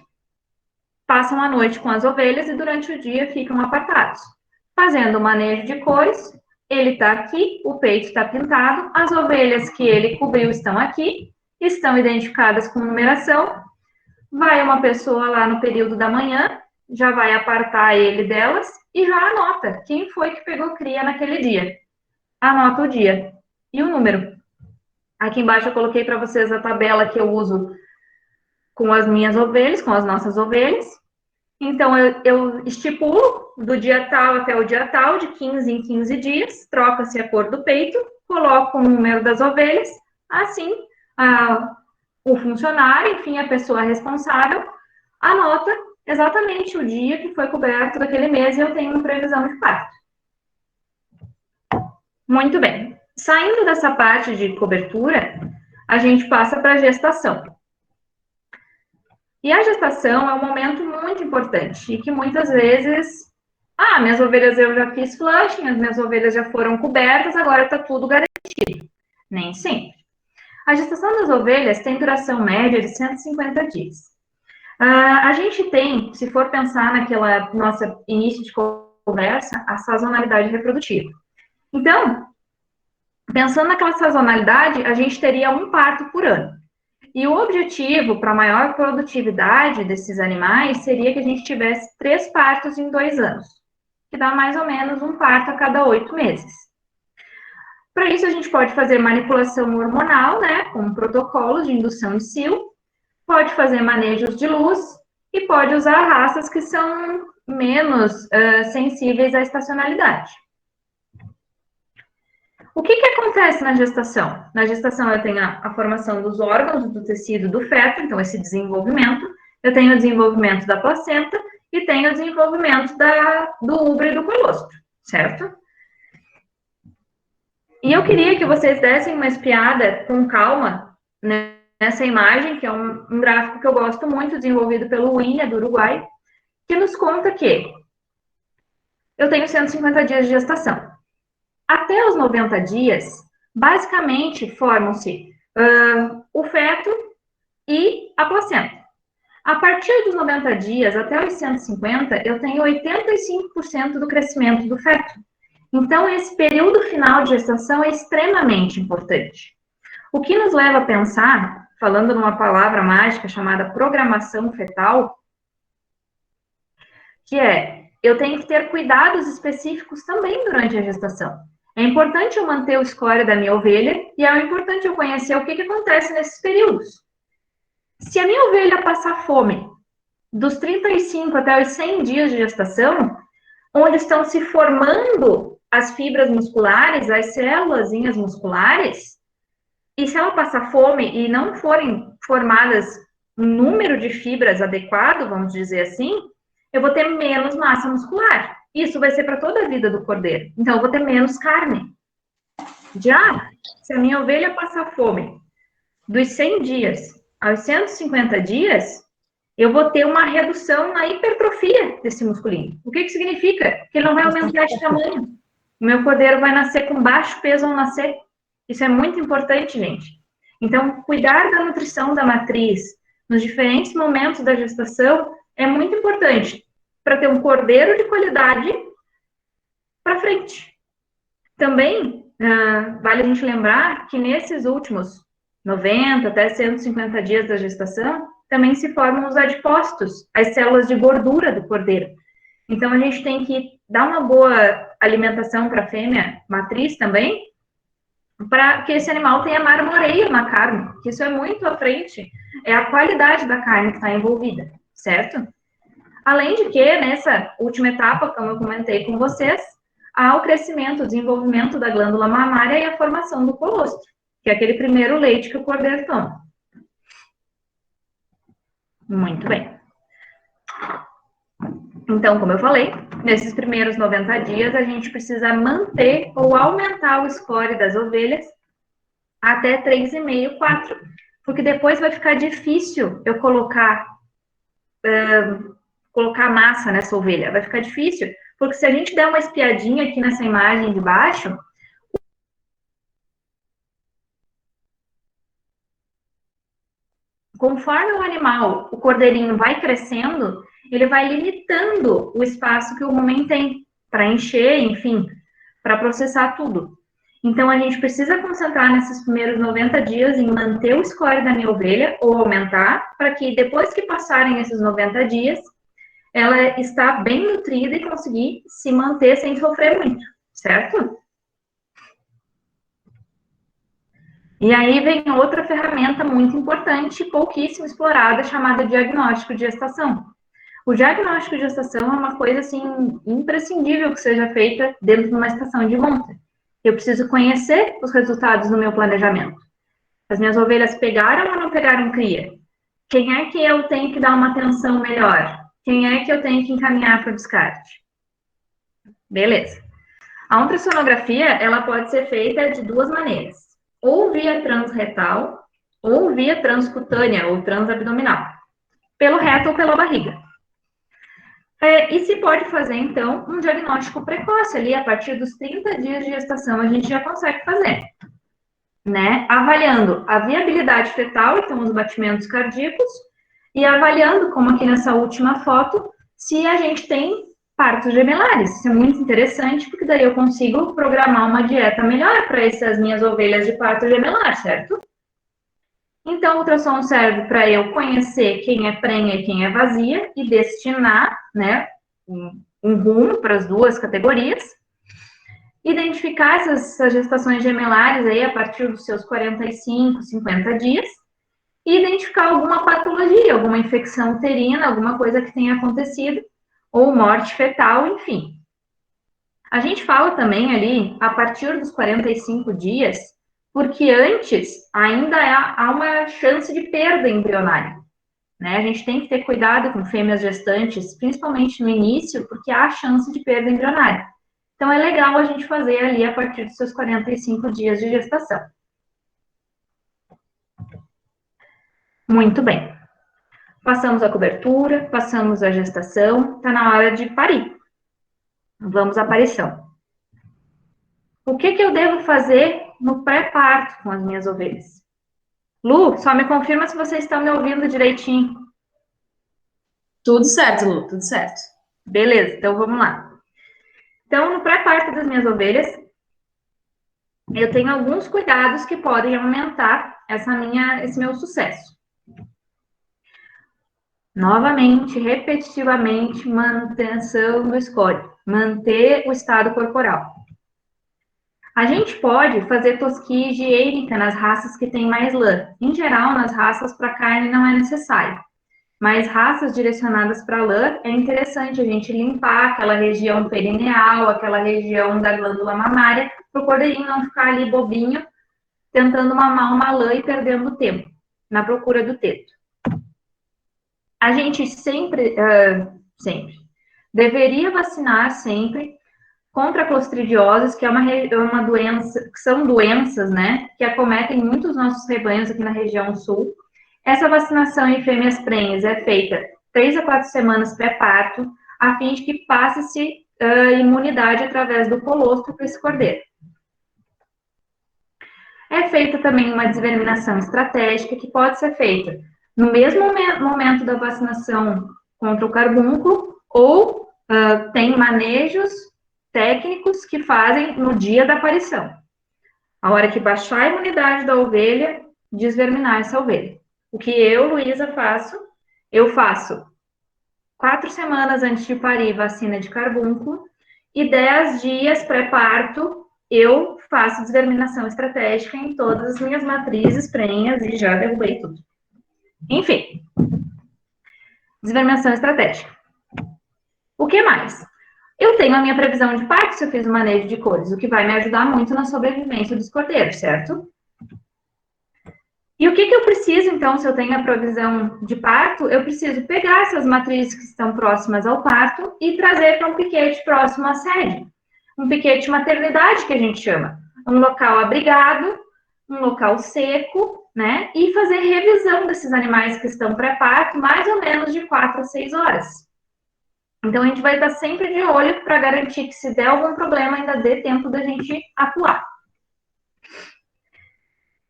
passam a noite com as ovelhas e durante o dia ficam apartados. Fazendo o manejo de cores, ele está aqui, o peito está pintado, as ovelhas que ele cobriu estão aqui, estão identificadas com numeração. Vai uma pessoa lá no período da manhã, já vai apartar ele delas e já anota quem foi que pegou cria naquele dia. Anota o dia e o número. Aqui embaixo eu coloquei para vocês a tabela que eu uso com as minhas ovelhas, com as nossas ovelhas. Então, eu estipulo do dia tal até o dia tal, de 15 em 15 dias, troca-se a cor do peito, coloco o número das ovelhas, assim, o funcionário, enfim, a pessoa responsável, anota exatamente o dia que foi coberto daquele mês e eu tenho uma previsão de parto. Muito bem. Saindo dessa parte de cobertura, a gente passa para a gestação. E a gestação é um momento muito importante e que muitas vezes, minhas ovelhas eu já fiz flushing, as minhas ovelhas já foram cobertas, agora está tudo garantido. Nem sempre. A gestação das ovelhas tem duração média de 150 dias. A gente tem, se for pensar naquela nossa início de conversa, a sazonalidade reprodutiva. Então, pensando naquela sazonalidade, a gente teria um parto por ano. E o objetivo para maior produtividade desses animais seria que a gente tivesse 3 partos em 2 anos, que dá mais ou menos um parto a cada 8 meses. Para isso, a gente pode fazer manipulação hormonal, né, com protocolos de indução de cio, pode fazer manejos de luz e pode usar raças que são menos sensíveis à estacionalidade. O que acontece na gestação? Na gestação eu tenho a formação dos órgãos do tecido do feto, então esse desenvolvimento, eu tenho o desenvolvimento da placenta e tenho o desenvolvimento do útero e do colostro, certo? E eu queria que vocês dessem uma espiada com calma, né, nessa imagem, que é um gráfico que eu gosto muito, desenvolvido pelo William, do Uruguai, que nos conta que eu tenho 150 dias de gestação. Até os 90 dias, basicamente, formam-se o feto e a placenta. A partir dos 90 dias até os 150, eu tenho 85% do crescimento do feto. Então, esse período final de gestação é extremamente importante. O que nos leva a pensar, falando numa palavra mágica chamada programação fetal, que eu tenho que ter cuidados específicos também durante a gestação. É importante eu manter o score da minha ovelha e é importante eu conhecer o que acontece nesses períodos. Se a minha ovelha passar fome dos 35 até os 100 dias de gestação, onde estão se formando as fibras musculares, as células musculares, e se ela passar fome e não forem formadas um número de fibras adequado, vamos dizer assim, eu vou ter menos massa muscular. Isso vai ser para toda a vida do cordeiro. Então, eu vou ter menos carne. Já, se a minha ovelha passar fome dos 100 dias aos 150 dias, eu vou ter uma redução na hipertrofia desse musculinho. O que significa? Que ele não vai aumentar de tamanho. O meu cordeiro vai nascer com baixo peso ao nascer. Isso é muito importante, gente. Então, cuidar da nutrição da matriz nos diferentes momentos da gestação é muito importante para ter um cordeiro de qualidade para frente. Também, vale a gente lembrar que nesses últimos 90 até 150 dias da gestação, também se formam os adipócitos, as células de gordura do cordeiro. Então, a gente tem que dar uma boa alimentação para a fêmea matriz também, para que esse animal tenha marmoreio na carne, que isso é muito à frente, é a qualidade da carne que está envolvida, certo? Além de que, nessa última etapa, como eu comentei com vocês, há o crescimento, o desenvolvimento da glândula mamária e a formação do colostro, que é aquele primeiro leite que o cordeiro toma. Muito bem. Então, como eu falei, nesses primeiros 90 dias, a gente precisa manter ou aumentar o score das ovelhas até 3,5, 4. Porque depois vai ficar difícil eu colocar massa nessa ovelha. Vai ficar difícil, porque se a gente der uma espiadinha aqui nessa imagem de baixo, conforme o animal, o cordeirinho vai crescendo, ele vai limitando o espaço que o rumen tem para encher, enfim, para processar tudo. Então, a gente precisa concentrar nesses primeiros 90 dias em manter o score da minha ovelha ou aumentar, para que depois que passarem esses 90 dias, ela está bem nutrida e conseguir se manter sem sofrer muito, certo? E aí vem outra ferramenta muito importante, pouquíssimo explorada, chamada diagnóstico de gestação. O diagnóstico de gestação é uma coisa, assim, imprescindível que seja feita dentro de uma estação de monta. Eu preciso conhecer os resultados do meu planejamento. As minhas ovelhas pegaram ou não pegaram cria? Quem é que eu tenho que dar uma atenção melhor? Quem é que eu tenho que encaminhar para o descarte? Beleza. A ultrassonografia, ela pode ser feita de duas maneiras. Ou via transretal, ou via transcutânea, ou transabdominal. Pelo reto ou pela barriga. E se pode fazer, então, um diagnóstico precoce ali, a partir dos 30 dias de gestação, a gente já consegue fazer. Né? Avaliando a viabilidade fetal, então os batimentos cardíacos, e avaliando, como aqui nessa última foto, se a gente tem partos gemelares. Isso é muito interessante, porque daí eu consigo programar uma dieta melhor para essas minhas ovelhas de parto gemelar, certo? Então, o ultrassom serve para eu conhecer quem é prenha e quem é vazia e destinar, né, um rumo para as duas categorias. Identificar essas gestações gemelares aí a partir dos seus 45, 50 dias e identificar alguma patologia, alguma infecção uterina, alguma coisa que tenha acontecido, ou morte fetal, enfim. A gente fala também ali a partir dos 45 dias, porque antes ainda há uma chance de perda embrionária. Né? A gente tem que ter cuidado com fêmeas gestantes, principalmente no início, porque há chance de perda embrionária. Então, é legal a gente fazer ali a partir dos seus 45 dias de gestação. Muito bem. Passamos a cobertura, passamos a gestação, está na hora de parir. Vamos à parição. O que eu devo fazer no pré-parto com as minhas ovelhas? Lu, só me confirma se vocês estão me ouvindo direitinho. Tudo certo, Lu, tudo certo. Beleza, então vamos lá. Então, no pré-parto das minhas ovelhas, eu tenho alguns cuidados que podem aumentar esse meu sucesso. Novamente, repetitivamente, manutenção do score, manter o estado corporal. A gente pode fazer tosquia higiênica nas raças que têm mais lã. Em geral, nas raças para carne não é necessário. Mas raças direcionadas para lã, é interessante a gente limpar aquela região perineal, aquela região da glândula mamária, para o cordeirinho não ficar ali bobinho, tentando mamar uma lã e perdendo tempo na procura do teto. A gente sempre deveria vacinar sempre contra a clostridioses, que é uma doença, que são doenças, né, que acometem muitos nossos rebanhos aqui na região sul. Essa vacinação em fêmeas prenhes é feita 3 a 4 semanas pré-parto, a fim de que passe-se imunidade através do colostro para esse cordeiro. É feita também uma desverminação estratégica, que pode ser feita no mesmo momento da vacinação contra o carbúnculo, ou tem manejos técnicos que fazem no dia da aparição. A hora que baixar a imunidade da ovelha, desverminar essa ovelha. O que eu, Luísa, faço? Eu faço 4 semanas antes de parir vacina de carbúnculo e 10 dias pré-parto eu faço desverminação estratégica em todas as minhas matrizes prenhas e já derrubei tudo. Enfim, desverminação estratégica. O que mais? Eu tenho a minha previsão de parto se eu fiz o manejo de cores, o que vai me ajudar muito na sobrevivência dos cordeiros, certo? E o que eu preciso, então, se eu tenho a provisão de parto? Eu preciso pegar essas matrizes que estão próximas ao parto e trazer para um piquete próximo à sede. Um piquete maternidade, que a gente chama. Um local abrigado, um local seco, né? E fazer revisão desses animais que estão pré-parto, mais ou menos de 4 a 6 horas. Então, a gente vai estar sempre de olho para garantir que, se der algum problema, ainda dê tempo da gente atuar.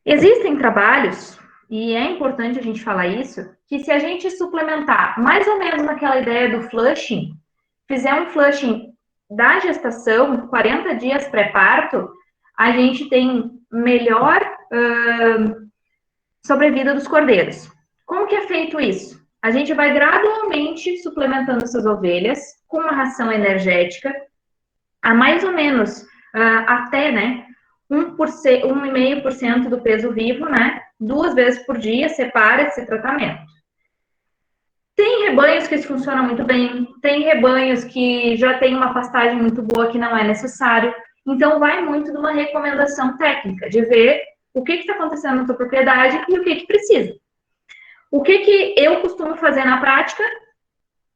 Existem trabalhos, e é importante a gente falar isso, que se a gente suplementar mais ou menos naquela ideia do flushing, fizer um flushing da gestação, 40 dias pré-parto, a gente tem melhor sobrevida dos cordeiros. Como que é feito isso? A gente vai gradualmente suplementando essas ovelhas com uma ração energética a mais ou menos até, né, 1,5% do peso vivo, né, 2 vezes por dia, separa esse tratamento. Tem rebanhos que isso funciona muito bem, tem rebanhos que já tem uma pastagem muito boa que não é necessário, então vai muito de uma recomendação técnica, de ver o que está acontecendo na tua propriedade e o que precisa. O que eu costumo fazer na prática?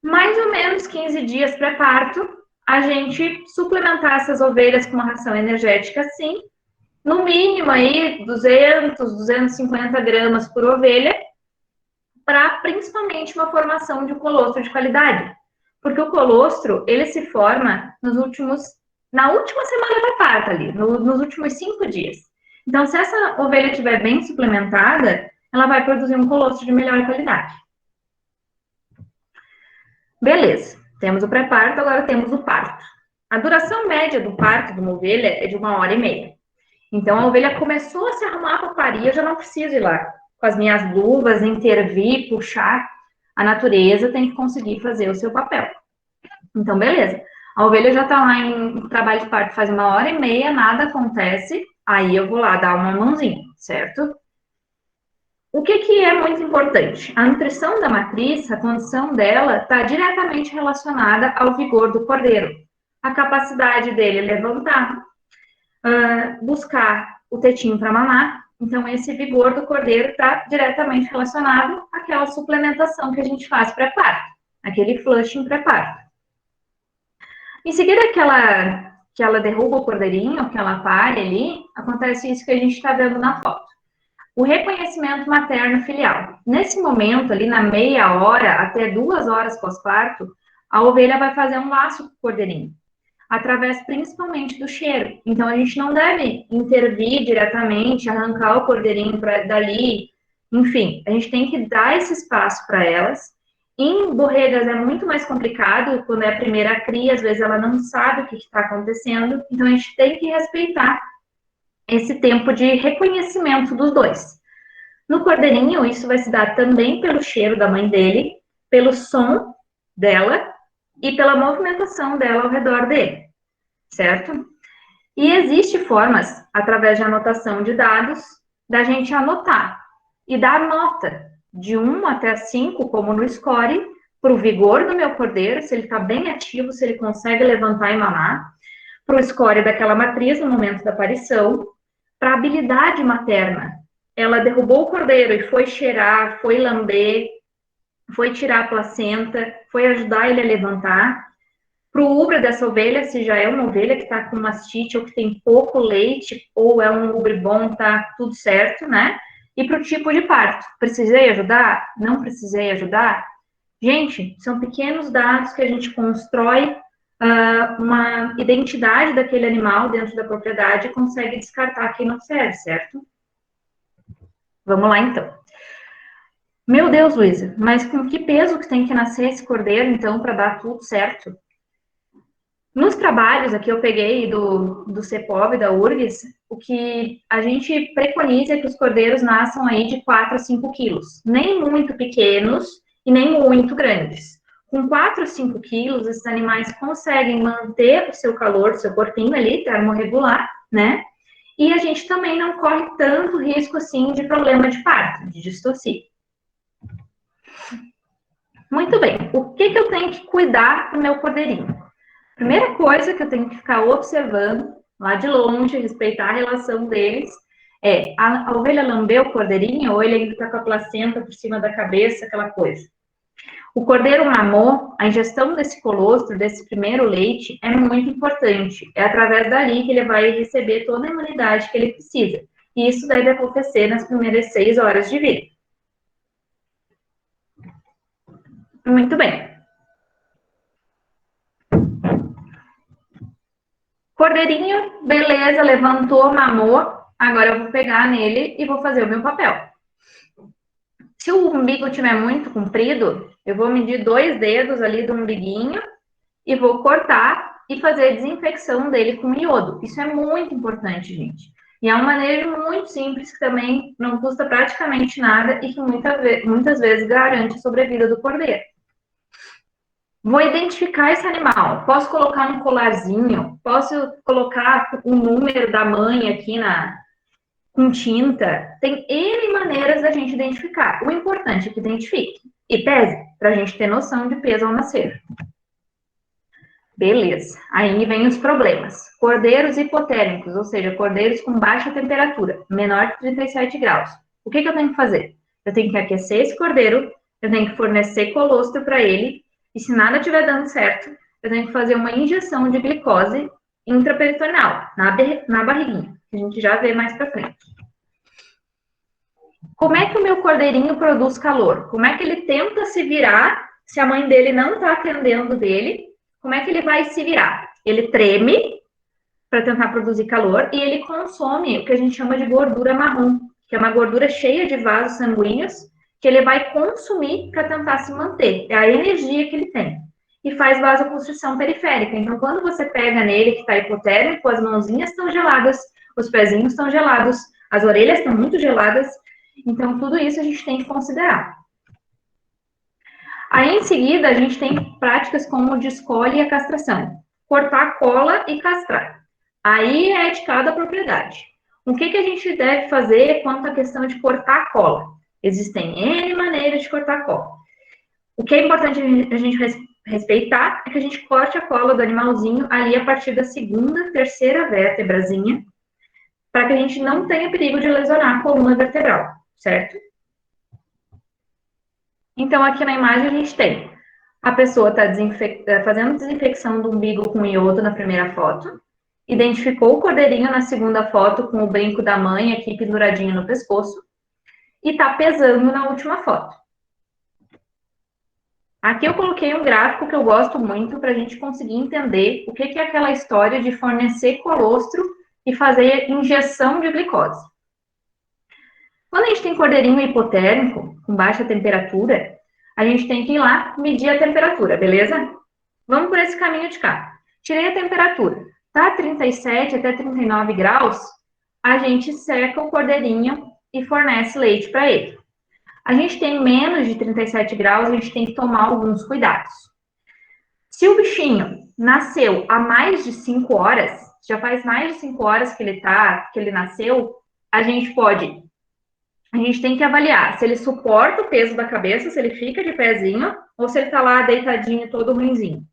Mais ou menos 15 dias pré-parto, a gente suplementar essas ovelhas com uma ração energética, sim, no mínimo aí 200, 250 gramas por ovelha, para principalmente uma formação de colostro de qualidade. Porque o colostro, ele se forma na última semana pré-parto ali, nos últimos 5 dias. Então, se essa ovelha estiver bem suplementada, ela vai produzir um colostro de melhor qualidade. Beleza, temos o pré-parto, agora temos o parto. A duração média do parto de uma ovelha é de 1h30. Então, a ovelha começou a se arrumar para parir, eu já não preciso ir lá com as minhas luvas, intervir, puxar. A natureza tem que conseguir fazer o seu papel. Então, beleza. A ovelha já está lá em trabalho de parto faz 1h30, nada acontece, aí eu vou lá dar uma mãozinha, certo? O que é muito importante? A nutrição da matriz, a condição dela, está diretamente relacionada ao vigor do cordeiro. A capacidade dele levantar, buscar o tetinho para mamar. Então, esse vigor do cordeiro está diretamente relacionado àquela suplementação que a gente faz pré-parto, aquele flushing pré-parto. Em seguida que ela derruba o cordeirinho, que ela pare ali, acontece isso que a gente está vendo na foto. O reconhecimento materno-filial. Nesse momento, ali na meia hora até 2 horas pós-parto, a ovelha vai fazer um laço com o cordeirinho, através principalmente do cheiro. Então, a gente não deve intervir diretamente, arrancar o cordeirinho dali, enfim, a gente tem que dar esse espaço para elas. Em borregas é muito mais complicado, quando é a primeira cria, às vezes ela não sabe o que está acontecendo, então a gente tem que respeitar esse tempo de reconhecimento dos dois. No cordeirinho, isso vai se dar também pelo cheiro da mãe dele, pelo som dela e pela movimentação dela ao redor dele, certo? E existem formas, através de anotação de dados, da gente anotar e dar nota de 1 até 5, como no score, para o vigor do meu cordeiro, se ele está bem ativo, se ele consegue levantar e mamar, para o score daquela matriz no momento da aparição, para a habilidade materna. Ela derrubou o cordeiro e foi cheirar, foi lamber, foi tirar a placenta, foi ajudar ele a levantar. Para o ubre dessa ovelha, se já é uma ovelha que está com mastite ou que tem pouco leite, ou é um ubre bom, tá tudo certo, né? E para o tipo de parto. Precisei ajudar? Não precisei ajudar? Gente, são pequenos dados que a gente constrói uma identidade daquele animal dentro da propriedade e consegue descartar quem não serve, certo? Vamos lá, então. Meu Deus, Luísa, mas com que peso que tem que nascer esse cordeiro, então, para dar tudo certo? Nos trabalhos, aqui eu peguei do CEPOV, da URGS, o que a gente preconiza é que os cordeiros nasçam aí de 4 a 5 quilos. Nem muito pequenos e nem muito grandes. Com 4 a 5 quilos, esses animais conseguem manter o seu calor, o seu corpinho ali, termorregular, né? E a gente também não corre tanto risco, assim, de problema de parto, de distorcia. Muito bem, o que eu tenho que cuidar do meu cordeirinho? Primeira coisa que eu tenho que ficar observando, lá de longe, respeitar a relação deles, A ovelha lambeu o cordeirinho ou ele ainda está com a placenta por cima da cabeça, aquela coisa? O cordeiro mamou, a ingestão desse colostro, desse primeiro leite, é muito importante. É através dali que ele vai receber toda a imunidade que ele precisa. E isso deve acontecer nas primeiras 6 horas de vida. Muito bem. Cordeirinho, beleza, levantou, mamou. Agora eu vou pegar nele e vou fazer o meu papel. Se o umbigo estiver muito comprido, eu vou medir 2 dedos ali do umbiguinho e vou cortar e fazer a desinfecção dele com iodo. Isso é muito importante, gente. E é um manejo muito simples que também não custa praticamente nada e que muitas vezes garante a sobrevida do cordeiro. Vou identificar esse animal. Posso colocar um colarzinho, posso colocar o número da mãe aqui com tinta. Tem N maneiras da gente identificar. O importante é que identifique e pese, para a gente ter noção de peso ao nascer. Beleza. Aí vem os problemas. Cordeiros hipotérmicos, ou seja, cordeiros com baixa temperatura, menor de 37 graus. O que eu tenho que fazer? Eu tenho que aquecer esse cordeiro, eu tenho que fornecer colostro para ele, e se nada estiver dando certo, eu tenho que fazer uma injeção de glicose intraperitoneal, na barriguinha, que a gente já vê mais para frente. Como é que o meu cordeirinho produz calor? Como é que ele tenta se virar se a mãe dele não está atendendo dele? Como é que ele vai se virar? Ele treme para tentar produzir calor e ele consome o que a gente chama de gordura marrom, que é uma gordura cheia de vasos sanguíneos que ele vai consumir para tentar se manter. É a energia que ele tem. E faz vasoconstrição periférica. Então, quando você pega nele que está hipotérmico, as mãozinhas estão geladas, os pezinhos estão gelados, as orelhas estão muito geladas. Então, tudo isso a gente tem que considerar. Aí, em seguida, a gente tem práticas como o descole e a castração. Cortar a cola e castrar. Aí é de cada propriedade. O que a gente deve fazer quanto à questão de cortar a cola? Existem N maneiras de cortar a cola. O que é importante a gente respeitar é que a gente corte a cola do animalzinho ali a partir da segunda, terceira vértebrazinha, para que a gente não tenha perigo de lesionar a coluna vertebral, certo? Então, aqui na imagem a gente tem a pessoa está fazendo desinfecção do umbigo com iodo na primeira foto, identificou o cordeirinho na segunda foto com o brinco da mãe aqui penduradinho no pescoço, e está pesando na última foto. Aqui eu coloquei um gráfico que eu gosto muito para a gente conseguir entender o que é aquela história de fornecer colostro e fazer injeção de glicose. Quando a gente tem cordeirinho hipotérmico, com baixa temperatura, a gente tem que ir lá medir a temperatura, beleza? Vamos por esse caminho de cá. Tirei a temperatura. Tá 37 até 39 graus, a gente seca o cordeirinho e fornece leite para ele. A gente tem menos de 37 graus, a gente tem que tomar alguns cuidados. Se o bichinho nasceu há mais de 5 horas, já faz mais de 5 horas que ele nasceu, a gente tem que avaliar se ele suporta o peso da cabeça, se ele fica de pezinho, ou se ele tá lá deitadinho, todo ruinzinho.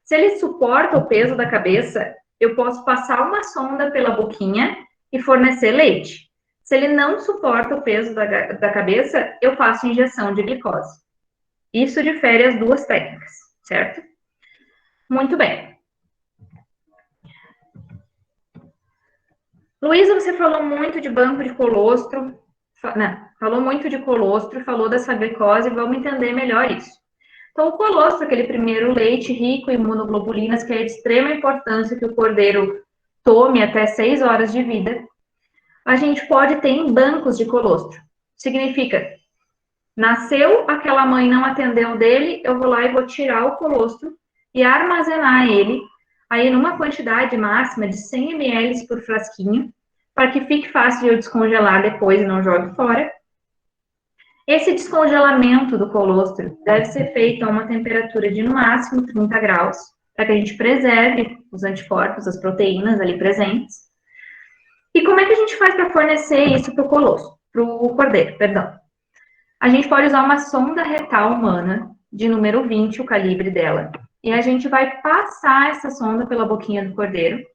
Se ele suporta o peso da cabeça, eu posso passar uma sonda pela boquinha e fornecer leite. Se ele não suporta o peso da cabeça, eu faço injeção de glicose. Isso difere as duas técnicas, certo? Muito bem. Luísa, você falou muito de banco de colostro, falou muito de colostro, falou dessa glicose, vamos entender melhor isso. Então, o colostro, aquele primeiro leite rico em imunoglobulinas, que é de extrema importância que o cordeiro tome até 6 horas de vida, a gente pode ter em bancos de colostro. Significa, nasceu, aquela mãe não atendeu dele, eu vou lá e vou tirar o colostro e armazenar ele, aí numa quantidade máxima de 100 ml por frasquinho, para que fique fácil de eu descongelar depois e não jogue fora. Esse descongelamento do colostro deve ser feito a uma temperatura de no máximo 30 graus, para que a gente preserve os anticorpos, as proteínas ali presentes. E como é que a gente faz para fornecer isso para o colostro, para o cordeiro, perdão? A gente pode usar uma sonda retal humana de número 20, o calibre dela, e a gente vai passar essa sonda pela boquinha do cordeiro.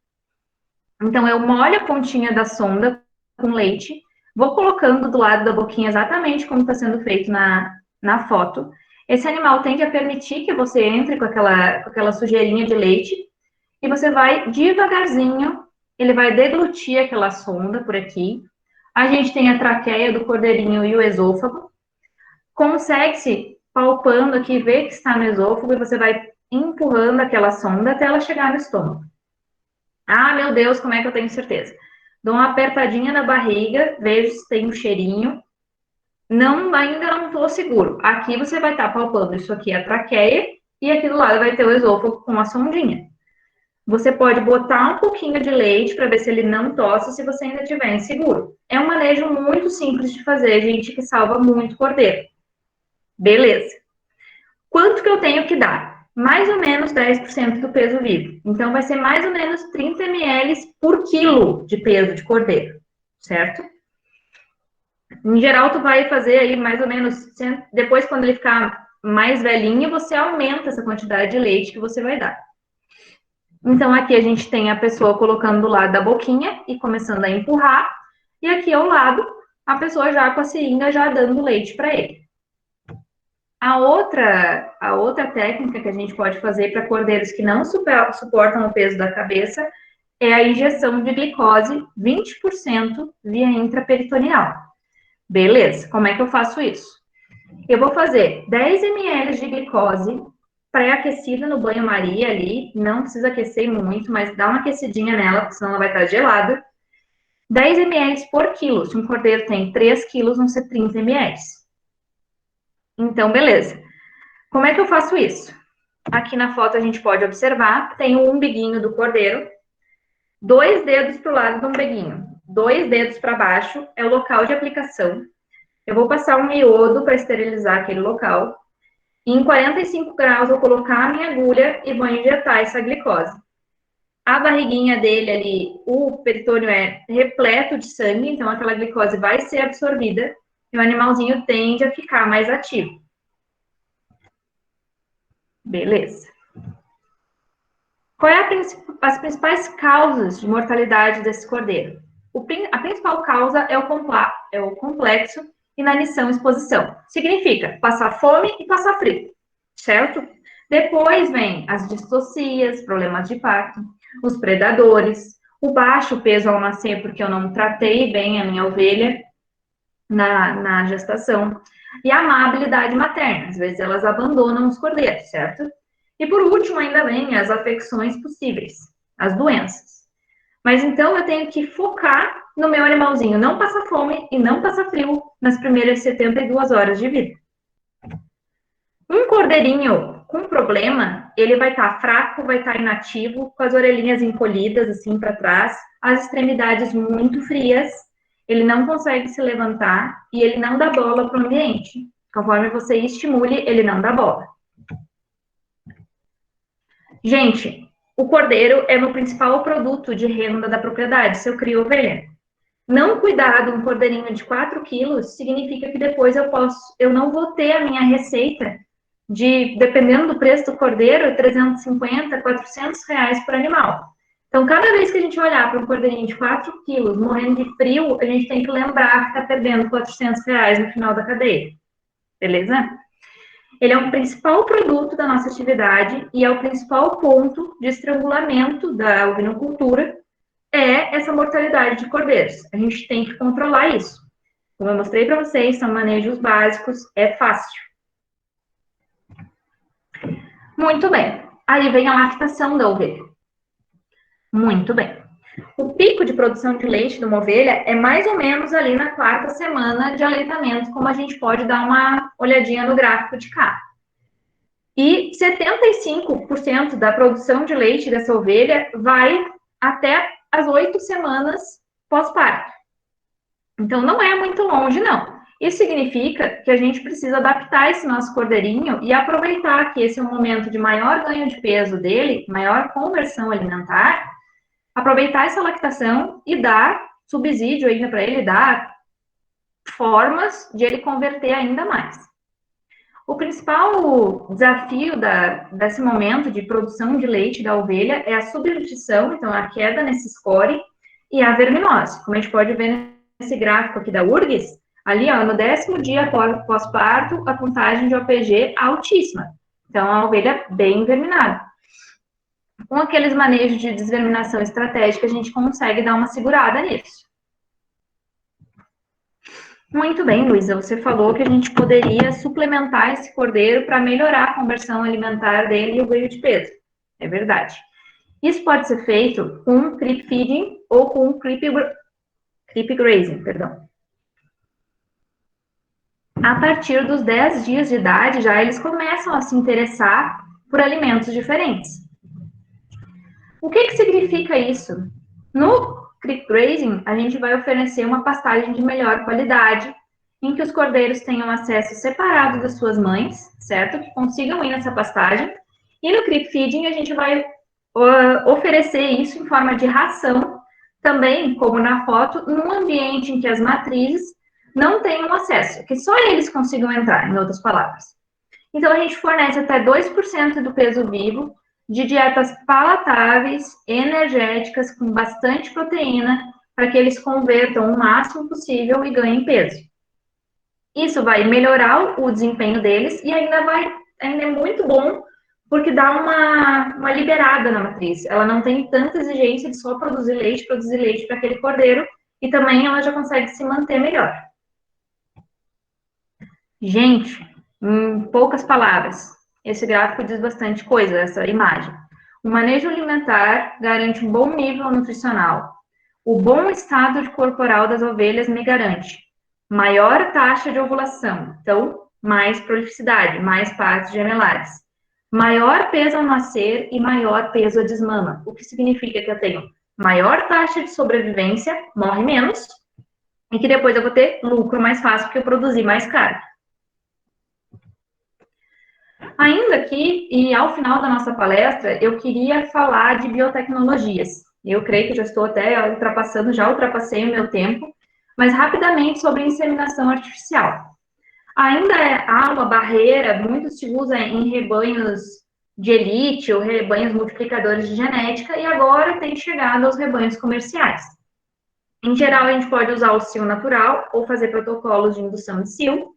Então, eu molho a pontinha da sonda com leite, vou colocando do lado da boquinha exatamente como está sendo feito na foto. Esse animal tende a permitir que você entre com aquela sujeirinha de leite e você vai devagarzinho, ele vai deglutir aquela sonda por aqui. A gente tem a traqueia do cordeirinho e o esôfago. Consegue-se, palpando aqui, ver que está no esôfago e você vai empurrando aquela sonda até ela chegar no estômago. Ah, meu Deus, como é que eu tenho certeza? Dou uma apertadinha na barriga, vejo se tem um cheirinho. Ainda não estou seguro. Aqui você vai estar palpando, isso aqui é a traqueia, e aqui do lado vai ter o esôfago com a sondinha. Você pode botar um pouquinho de leite para ver se ele não tosse, se você ainda estiver inseguro. É um manejo muito simples de fazer, gente, que salva muito cordeiro. Beleza. Quanto que eu tenho que dar? Mais ou menos 10% do peso vivo. Então, vai ser mais ou menos 30 ml por quilo de peso de cordeiro, certo? Em geral, tu vai fazer aí mais ou menos, depois quando ele ficar mais velhinho, você aumenta essa quantidade de leite que você vai dar. Então, aqui a gente tem a pessoa colocando do lado da boquinha e começando a empurrar. E aqui ao lado, a pessoa já com a seringa já dando leite para ele. A outra técnica que a gente pode fazer para cordeiros que não suportam o peso da cabeça é a injeção de glicose 20% via intraperitoneal. Beleza, como é que eu faço isso? Eu vou fazer 10 ml de glicose pré-aquecida no banho-maria ali, não precisa aquecer muito, mas dá uma aquecidinha nela, porque senão ela vai estar gelada. 10 ml por quilo, se um cordeiro tem 3 quilos, vão ser 30 ml. Então, beleza. Como é que eu faço isso? Aqui na foto a gente pode observar, tem o umbiguinho do cordeiro, 2 dedos para o lado do umbeguinho, 2 dedos para baixo, é o local de aplicação. Eu vou passar um iodo para esterilizar aquele local. E em 45 graus, eu vou colocar a minha agulha e vou injetar essa glicose. A barriguinha dele ali, o peritônio é repleto de sangue, então aquela glicose vai ser absorvida e o animalzinho tende a ficar mais ativo. Beleza. Qual é as principais causas de mortalidade desse cordeiro? A principal causa é o complexo inanição-exposição. Significa passar fome e passar frio, certo? Depois vem as distocias, problemas de parto, os predadores, o baixo peso ao nascer, porque eu não tratei bem a minha ovelha na gestação, e a má habilidade materna. Às vezes elas abandonam os cordeiros, certo? E por último, ainda vem as afecções possíveis, as doenças. Mas então eu tenho que focar no meu animalzinho não passar fome e não passar frio nas primeiras 72 horas de vida. Um cordeirinho com problema, ele vai estar fraco, vai estar inativo, com as orelhinhas encolhidas assim para trás, as extremidades muito frias, ele não consegue se levantar e ele não dá bola para o ambiente. Conforme você estimule, ele não dá bola. Gente, o cordeiro é meu principal produto de renda da propriedade, se eu crio ovelha. Não cuidar de um cordeirinho de 4 quilos significa que depois eu não vou ter a minha receita dependendo do preço do cordeiro, 350, 400 reais por animal. Então, cada vez que a gente olhar para um cordeirinho de 4 quilos morrendo de frio, a gente tem que lembrar que está perdendo 400 reais no final da cadeia. Beleza? Ele é o principal produto da nossa atividade e é o principal ponto de estrangulamento da ovinocultura, é essa mortalidade de cordeiros. A gente tem que controlar isso. Como eu mostrei para vocês, são manejos básicos, é fácil. Muito bem. Aí vem a lactação da ovelha. Muito bem. O pico de produção de leite de uma ovelha é mais ou menos ali na 4ª semana de aleitamento, como a gente pode dar uma olhadinha no gráfico de cá. E 75% da produção de leite dessa ovelha vai até as 8 semanas pós-parto. Então, não é muito longe, não. Isso significa que a gente precisa adaptar esse nosso cordeirinho e aproveitar que esse é um momento de maior ganho de peso dele, maior conversão alimentar, aproveitar essa lactação e dar subsídio ainda para ele, dar formas de ele converter ainda mais. O principal desafio desse momento de produção de leite da ovelha é a subnutrição, então a queda nesse score, e a verminose. Como a gente pode ver nesse gráfico aqui da URGS, ali, ó, no 10º dia pós-parto, a contagem de OPG altíssima. Então, a ovelha bem verminada. Com aqueles manejos de desverminação estratégica, a gente consegue dar uma segurada nisso. Muito bem, Luísa, você falou que a gente poderia suplementar esse cordeiro para melhorar a conversão alimentar dele e o ganho de peso. É verdade. Isso pode ser feito com creep feeding ou com creep grazing, perdão. A partir dos 10 dias de idade, já eles começam a se interessar por alimentos diferentes. O que significa isso? No creep grazing, a gente vai oferecer uma pastagem de melhor qualidade, em que os cordeiros tenham acesso separado das suas mães, certo? Que consigam ir nessa pastagem. E no creep feeding, a gente vai oferecer isso em forma de ração, também, como na foto, num ambiente em que as matrizes não tenham acesso, que só eles consigam entrar, em outras palavras. Então, a gente fornece até 2% do peso vivo de dietas palatáveis, energéticas, com bastante proteína, para que eles convertam o máximo possível e ganhem peso. Isso vai melhorar o desempenho deles e ainda é muito bom, porque dá uma liberada na matriz. Ela não tem tanta exigência de só produzir leite para aquele cordeiro, e também ela já consegue se manter melhor. Gente, em poucas palavras, esse gráfico diz bastante coisa, essa imagem. O manejo alimentar garante um bom nível nutricional. O bom estado corporal das ovelhas me garante maior taxa de ovulação, então, mais prolificidade, mais partos gemelares. Maior peso ao nascer e maior peso à desmama, o que significa que eu tenho maior taxa de sobrevivência, morre menos, e que depois eu vou ter lucro mais fácil, porque eu produzi mais carne. Ainda aqui, e ao final da nossa palestra, eu queria falar de biotecnologias. Eu creio que já estou até já ultrapassei o meu tempo, mas rapidamente sobre inseminação artificial. Ainda há uma barreira, muito se usa em rebanhos de elite ou rebanhos multiplicadores de genética, e agora tem chegado aos rebanhos comerciais. Em geral, a gente pode usar o cio natural ou fazer protocolos de indução de cio.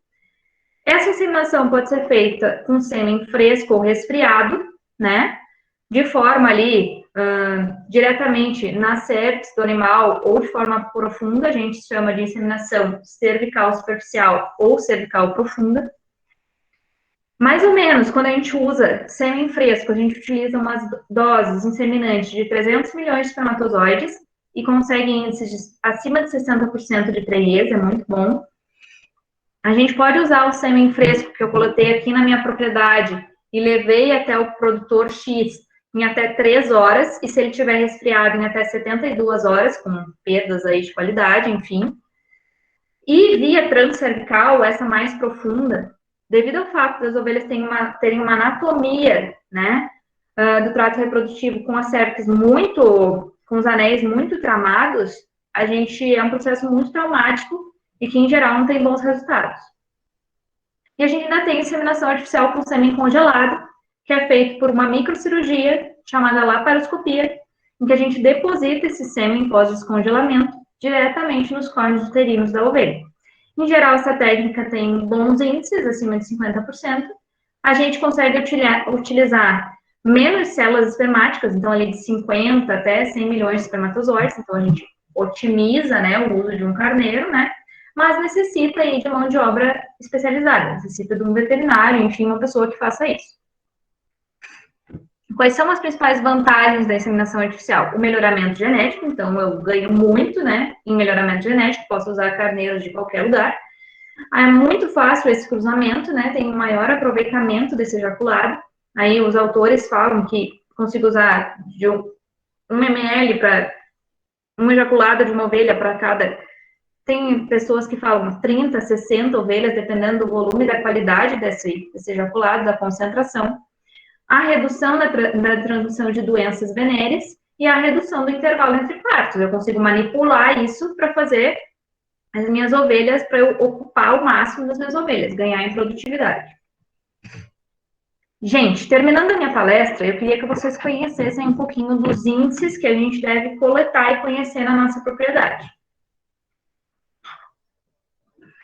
Essa inseminação pode ser feita com sêmen fresco ou resfriado, né? De forma ali, diretamente na cervix do animal ou de forma profunda, a gente chama de inseminação cervical superficial ou cervical profunda. Mais ou menos, quando a gente usa sêmen fresco, a gente utiliza umas doses inseminantes de 300 milhões de espermatozoides e consegue índices acima de 60% de prenhez, é muito bom. A gente pode usar o sêmen fresco que eu coletei aqui na minha propriedade e levei até o produtor X em até 3 horas, e se ele tiver resfriado, em até 72 horas, com perdas aí de qualidade, enfim. E via transcervical, essa mais profunda, devido ao fato das ovelhas terem uma anatomia, né, do trato reprodutivo com a cervix com os anéis muito tramados, é um processo muito traumático e que, em geral, não tem bons resultados. E a gente ainda tem inseminação artificial com sêmen congelado, que é feito por uma microcirurgia chamada laparoscopia, em que a gente deposita esse sêmen pós-descongelamento diretamente nos cornos uterinos da ovelha. Em geral, essa técnica tem bons índices, acima de 50%. A gente consegue utilizar menos células espermáticas, então ali de 50 até 100 milhões de espermatozoides, então a gente otimiza, né, o uso de um carneiro, né, mas necessita aí de mão de obra especializada, necessita de um veterinário, enfim, uma pessoa que faça isso. Quais são as principais vantagens da inseminação artificial? O melhoramento genético, então eu ganho muito, né, em melhoramento genético, posso usar carneiros de qualquer lugar. É muito fácil esse cruzamento, né, tem um maior aproveitamento desse ejaculado. Aí os autores falam que consigo usar de 1 ml para um ejaculado de uma ovelha para cada. Tem pessoas que falam 30, 60 ovelhas, dependendo do volume e da qualidade desse ejaculado, da concentração. A redução da transmissão de doenças venéreas e a redução do intervalo entre partos. Eu consigo manipular isso para fazer as minhas ovelhas, para eu ocupar o máximo das minhas ovelhas, ganhar em produtividade. Gente, terminando a minha palestra, eu queria que vocês conhecessem um pouquinho dos índices que a gente deve coletar e conhecer na nossa propriedade.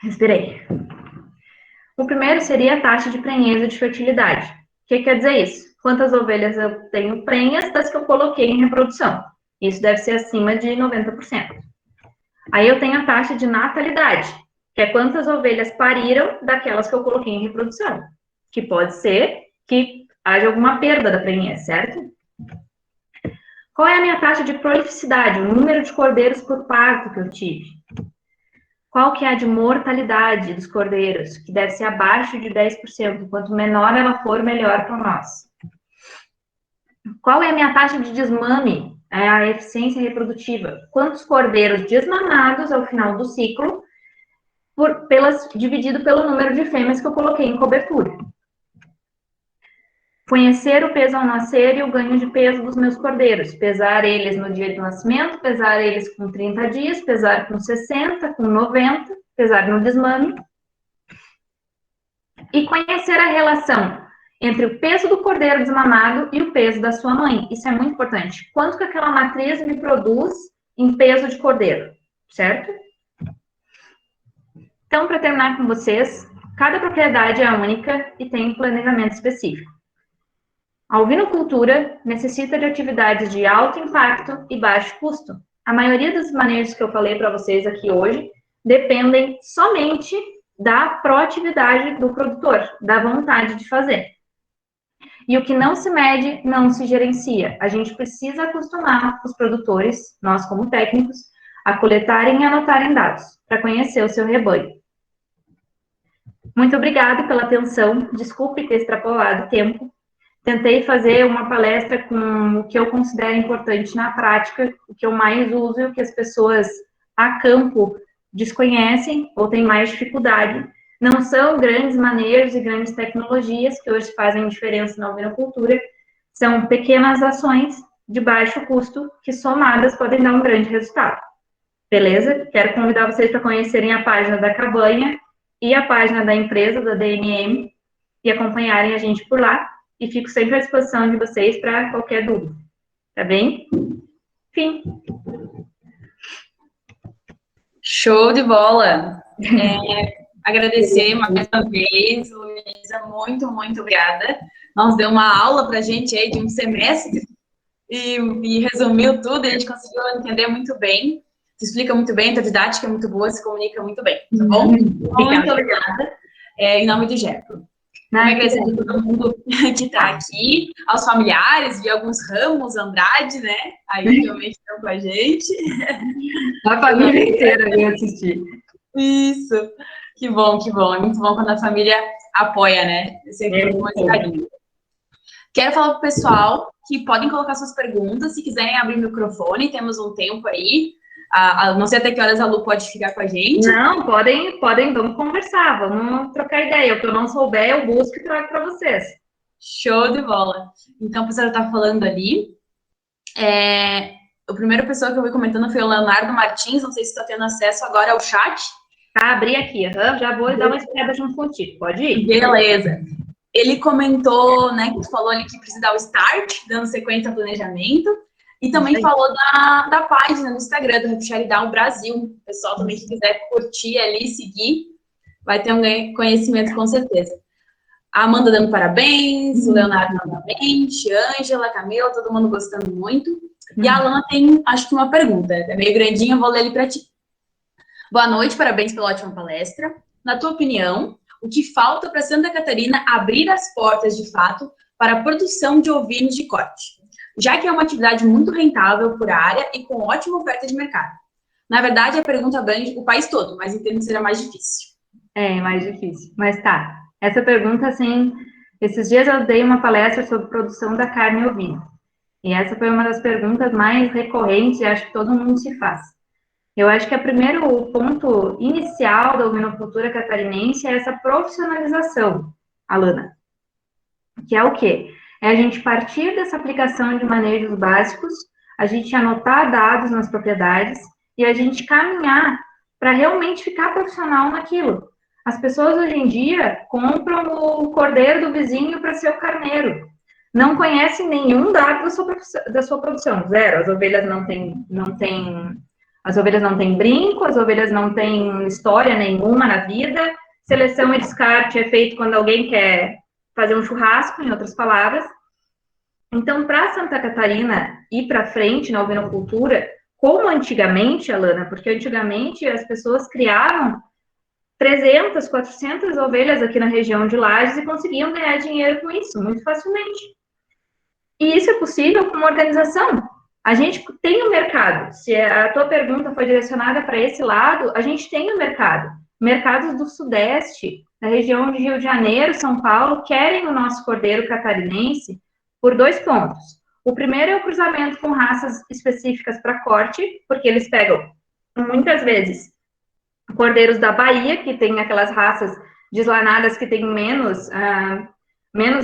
Respirei. O primeiro seria a taxa de prenhez de fertilidade. O que quer dizer isso? Quantas ovelhas eu tenho prenhas das que eu coloquei em reprodução. Isso deve ser acima de 90%. Aí eu tenho a taxa de natalidade, que é quantas ovelhas pariram daquelas que eu coloquei em reprodução. Que pode ser que haja alguma perda da prenhez, certo? Qual é a minha taxa de prolificidade, o número de cordeiros por parto que eu tive? Qual que é a de mortalidade dos cordeiros, que deve ser abaixo de 10%. Quanto menor ela for, melhor para nós. Qual é a minha taxa de desmame, a eficiência reprodutiva? Quantos cordeiros desmamados ao final do ciclo, dividido pelo número de fêmeas que eu coloquei em cobertura? Conhecer o peso ao nascer e o ganho de peso dos meus cordeiros. Pesar eles no dia do nascimento, pesar eles com 30 dias, pesar com 60, com 90, pesar no desmame. E conhecer a relação entre o peso do cordeiro desmamado e o peso da sua mãe. Isso é muito importante. Quanto que aquela matriz me produz em peso de cordeiro, certo? Então, para terminar com vocês, cada propriedade é única e tem um planejamento específico. A ovinocultura necessita de atividades de alto impacto e baixo custo. A maioria dos manejos que eu falei para vocês aqui hoje dependem somente da proatividade do produtor, da vontade de fazer. E o que não se mede, não se gerencia. A gente precisa acostumar os produtores, nós como técnicos, a coletarem e anotarem dados, para conhecer o seu rebanho. Muito obrigada pela atenção, desculpe ter extrapolado o tempo. Tentei fazer uma palestra com o que eu considero importante na prática, o que eu mais uso e o que as pessoas a campo desconhecem ou têm mais dificuldade. Não são grandes manejos e grandes tecnologias que hoje fazem diferença na ovinocultura, são pequenas ações de baixo custo que somadas podem dar um grande resultado. Beleza? Quero convidar vocês para conhecerem a página da Cabanha e a página da empresa, da DNM, e acompanharem a gente por lá. E fico sempre à disposição de vocês para qualquer dúvida. Tá bem? Fim. Show de bola! Agradecer mais uma vez, Luísa, muito obrigada. Nos deu uma aula para a gente aí de um semestre e resumiu tudo, e a gente conseguiu entender muito bem. Se explica muito bem, a didática é muito boa, se comunica muito bem, tá bom? Muito obrigada. Em nome do GEPRO. Quero agradecer a todo mundo que está aqui, aos familiares de alguns ramos, Andrade, né? Aí realmente estão com a gente. A família inteira veio assistir. Isso. Que bom. É muito bom quando a família apoia, né? Sempre com esse carinho. Quero falar para o pessoal que podem colocar suas perguntas, se quiserem abrir o microfone, temos um tempo aí. Não sei até que horas a Lu pode ficar com a gente. Não, podem, vamos conversar, vamos trocar ideia. O que eu não souber, eu busco e trago para vocês. Show de bola. Então, a pessoa está falando ali. A primeira pessoa que eu vi comentando foi o Leonardo Martins, não sei se está tendo acesso agora ao chat. Tá, abri aqui, já vou dar uma espiada junto contigo, pode ir? Beleza. Ele comentou, né, que tu falou ali que precisa dar o start, dando sequência ao planejamento. E também falou da página no Instagram do Repuxaridade Brasil. O pessoal também, que quiser curtir ali, seguir, vai ter um conhecimento com certeza. A Amanda dando parabéns, o Leonardo novamente, Ângela, Camila, todo mundo gostando muito. E a Alana tem, acho que uma pergunta, é meio grandinha, eu vou ler ele para ti. Boa noite, parabéns pela ótima palestra. Na tua opinião, o que falta para Santa Catarina abrir as portas, de fato, para a produção de ovinos de corte? Já que é uma atividade muito rentável por área e com ótima oferta de mercado. Na verdade, a pergunta abrange o país todo, mas entendo que será mais difícil. Mais difícil. Mas tá. Essa pergunta, assim, esses dias eu dei uma palestra sobre produção da carne ovina. E essa foi uma das perguntas mais recorrentes e acho que todo mundo se faz. Eu acho que o primeiro ponto inicial da ovinocultura catarinense é essa profissionalização, Alana. Que é o quê? É a gente partir dessa aplicação de manejos básicos, a gente anotar dados nas propriedades e a gente caminhar para realmente ficar profissional naquilo. As pessoas hoje em dia compram o cordeiro do vizinho para ser o carneiro. Não conhecem nenhum dado da sua produção, zero. As ovelhas não têm As ovelhas não têm brinco, as ovelhas não têm história nenhuma na vida. Seleção e descarte é feito quando alguém quer fazer um churrasco, em outras palavras. Então, para Santa Catarina ir para frente na ovinocultura, como antigamente, Alana, porque antigamente as pessoas criavam 300, 400 ovelhas aqui na região de Lages e conseguiam ganhar dinheiro com isso, muito facilmente. E isso é possível com uma organização. A gente tem o mercado. Se a tua pergunta foi direcionada para esse lado, a gente tem o mercado. Mercados do Sudeste, da região de Rio de Janeiro, São Paulo, querem o nosso cordeiro catarinense por 2 pontos. O primeiro é o cruzamento com raças específicas para corte, porque eles pegam, muitas vezes, cordeiros da Bahia, que tem aquelas raças deslanadas que têm menos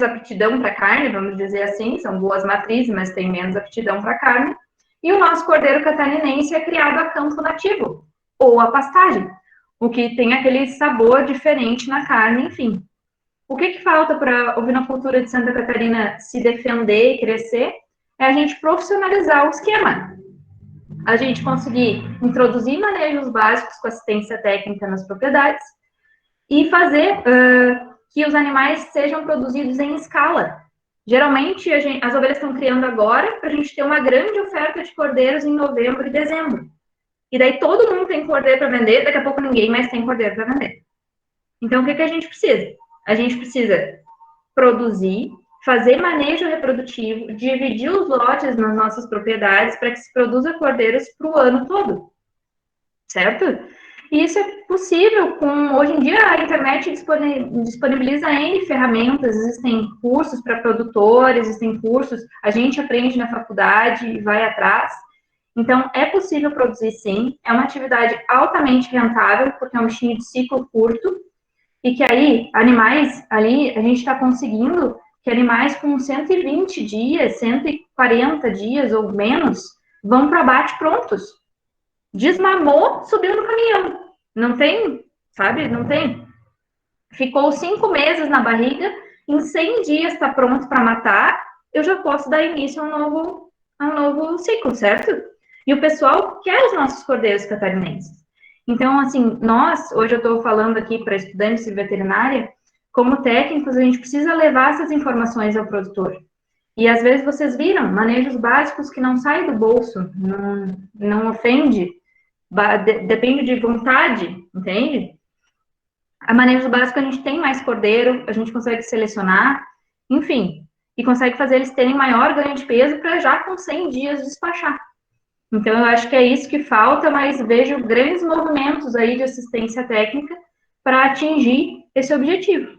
aptidão para carne, vamos dizer assim, são boas matrizes, mas têm menos aptidão para carne. E o nosso cordeiro catarinense é criado a campo nativo, ou a pastagem, o que tem aquele sabor diferente na carne, enfim. O que falta para a ovinocultura de Santa Catarina se defender e crescer? É a gente profissionalizar o esquema. A gente conseguir introduzir manejos básicos com assistência técnica nas propriedades e fazer que os animais sejam produzidos em escala. Geralmente, as ovelhas estão criando agora para a gente ter uma grande oferta de cordeiros em novembro e dezembro. E daí todo mundo tem cordeiro para vender, daqui a pouco ninguém mais tem cordeiro para vender. Então, o que a gente precisa? A gente precisa produzir, fazer manejo reprodutivo, dividir os lotes nas nossas propriedades para que se produza cordeiros para o ano todo, certo? E isso é possível hoje em dia, a internet disponibiliza N ferramentas, existem cursos para produtores, existem cursos, a gente aprende na faculdade e vai atrás. Então, é possível produzir sim, é uma atividade altamente rentável, porque é um bichinho de ciclo curto, e que aí, animais ali, a gente está conseguindo que animais com 120 dias, 140 dias ou menos, vão para abate prontos. Desmamou, subiu no caminhão. Não tem, sabe? Não tem. Ficou 5 meses na barriga, em 100 dias está pronto para matar, eu já posso dar início a um novo ciclo, certo? E o pessoal quer os nossos cordeiros catarinenses. Então, assim, hoje eu estou falando aqui para estudantes de veterinária, como técnicos, a gente precisa levar essas informações ao produtor. E às vezes vocês viram manejos básicos que não saem do bolso, não ofende, depende de vontade, entende? A manejo básico a gente tem mais cordeiro, a gente consegue selecionar, enfim, e consegue fazer eles terem maior ganho de peso para já com 100 dias despachar. Então, eu acho que é isso que falta, mas vejo grandes movimentos aí de assistência técnica para atingir esse objetivo.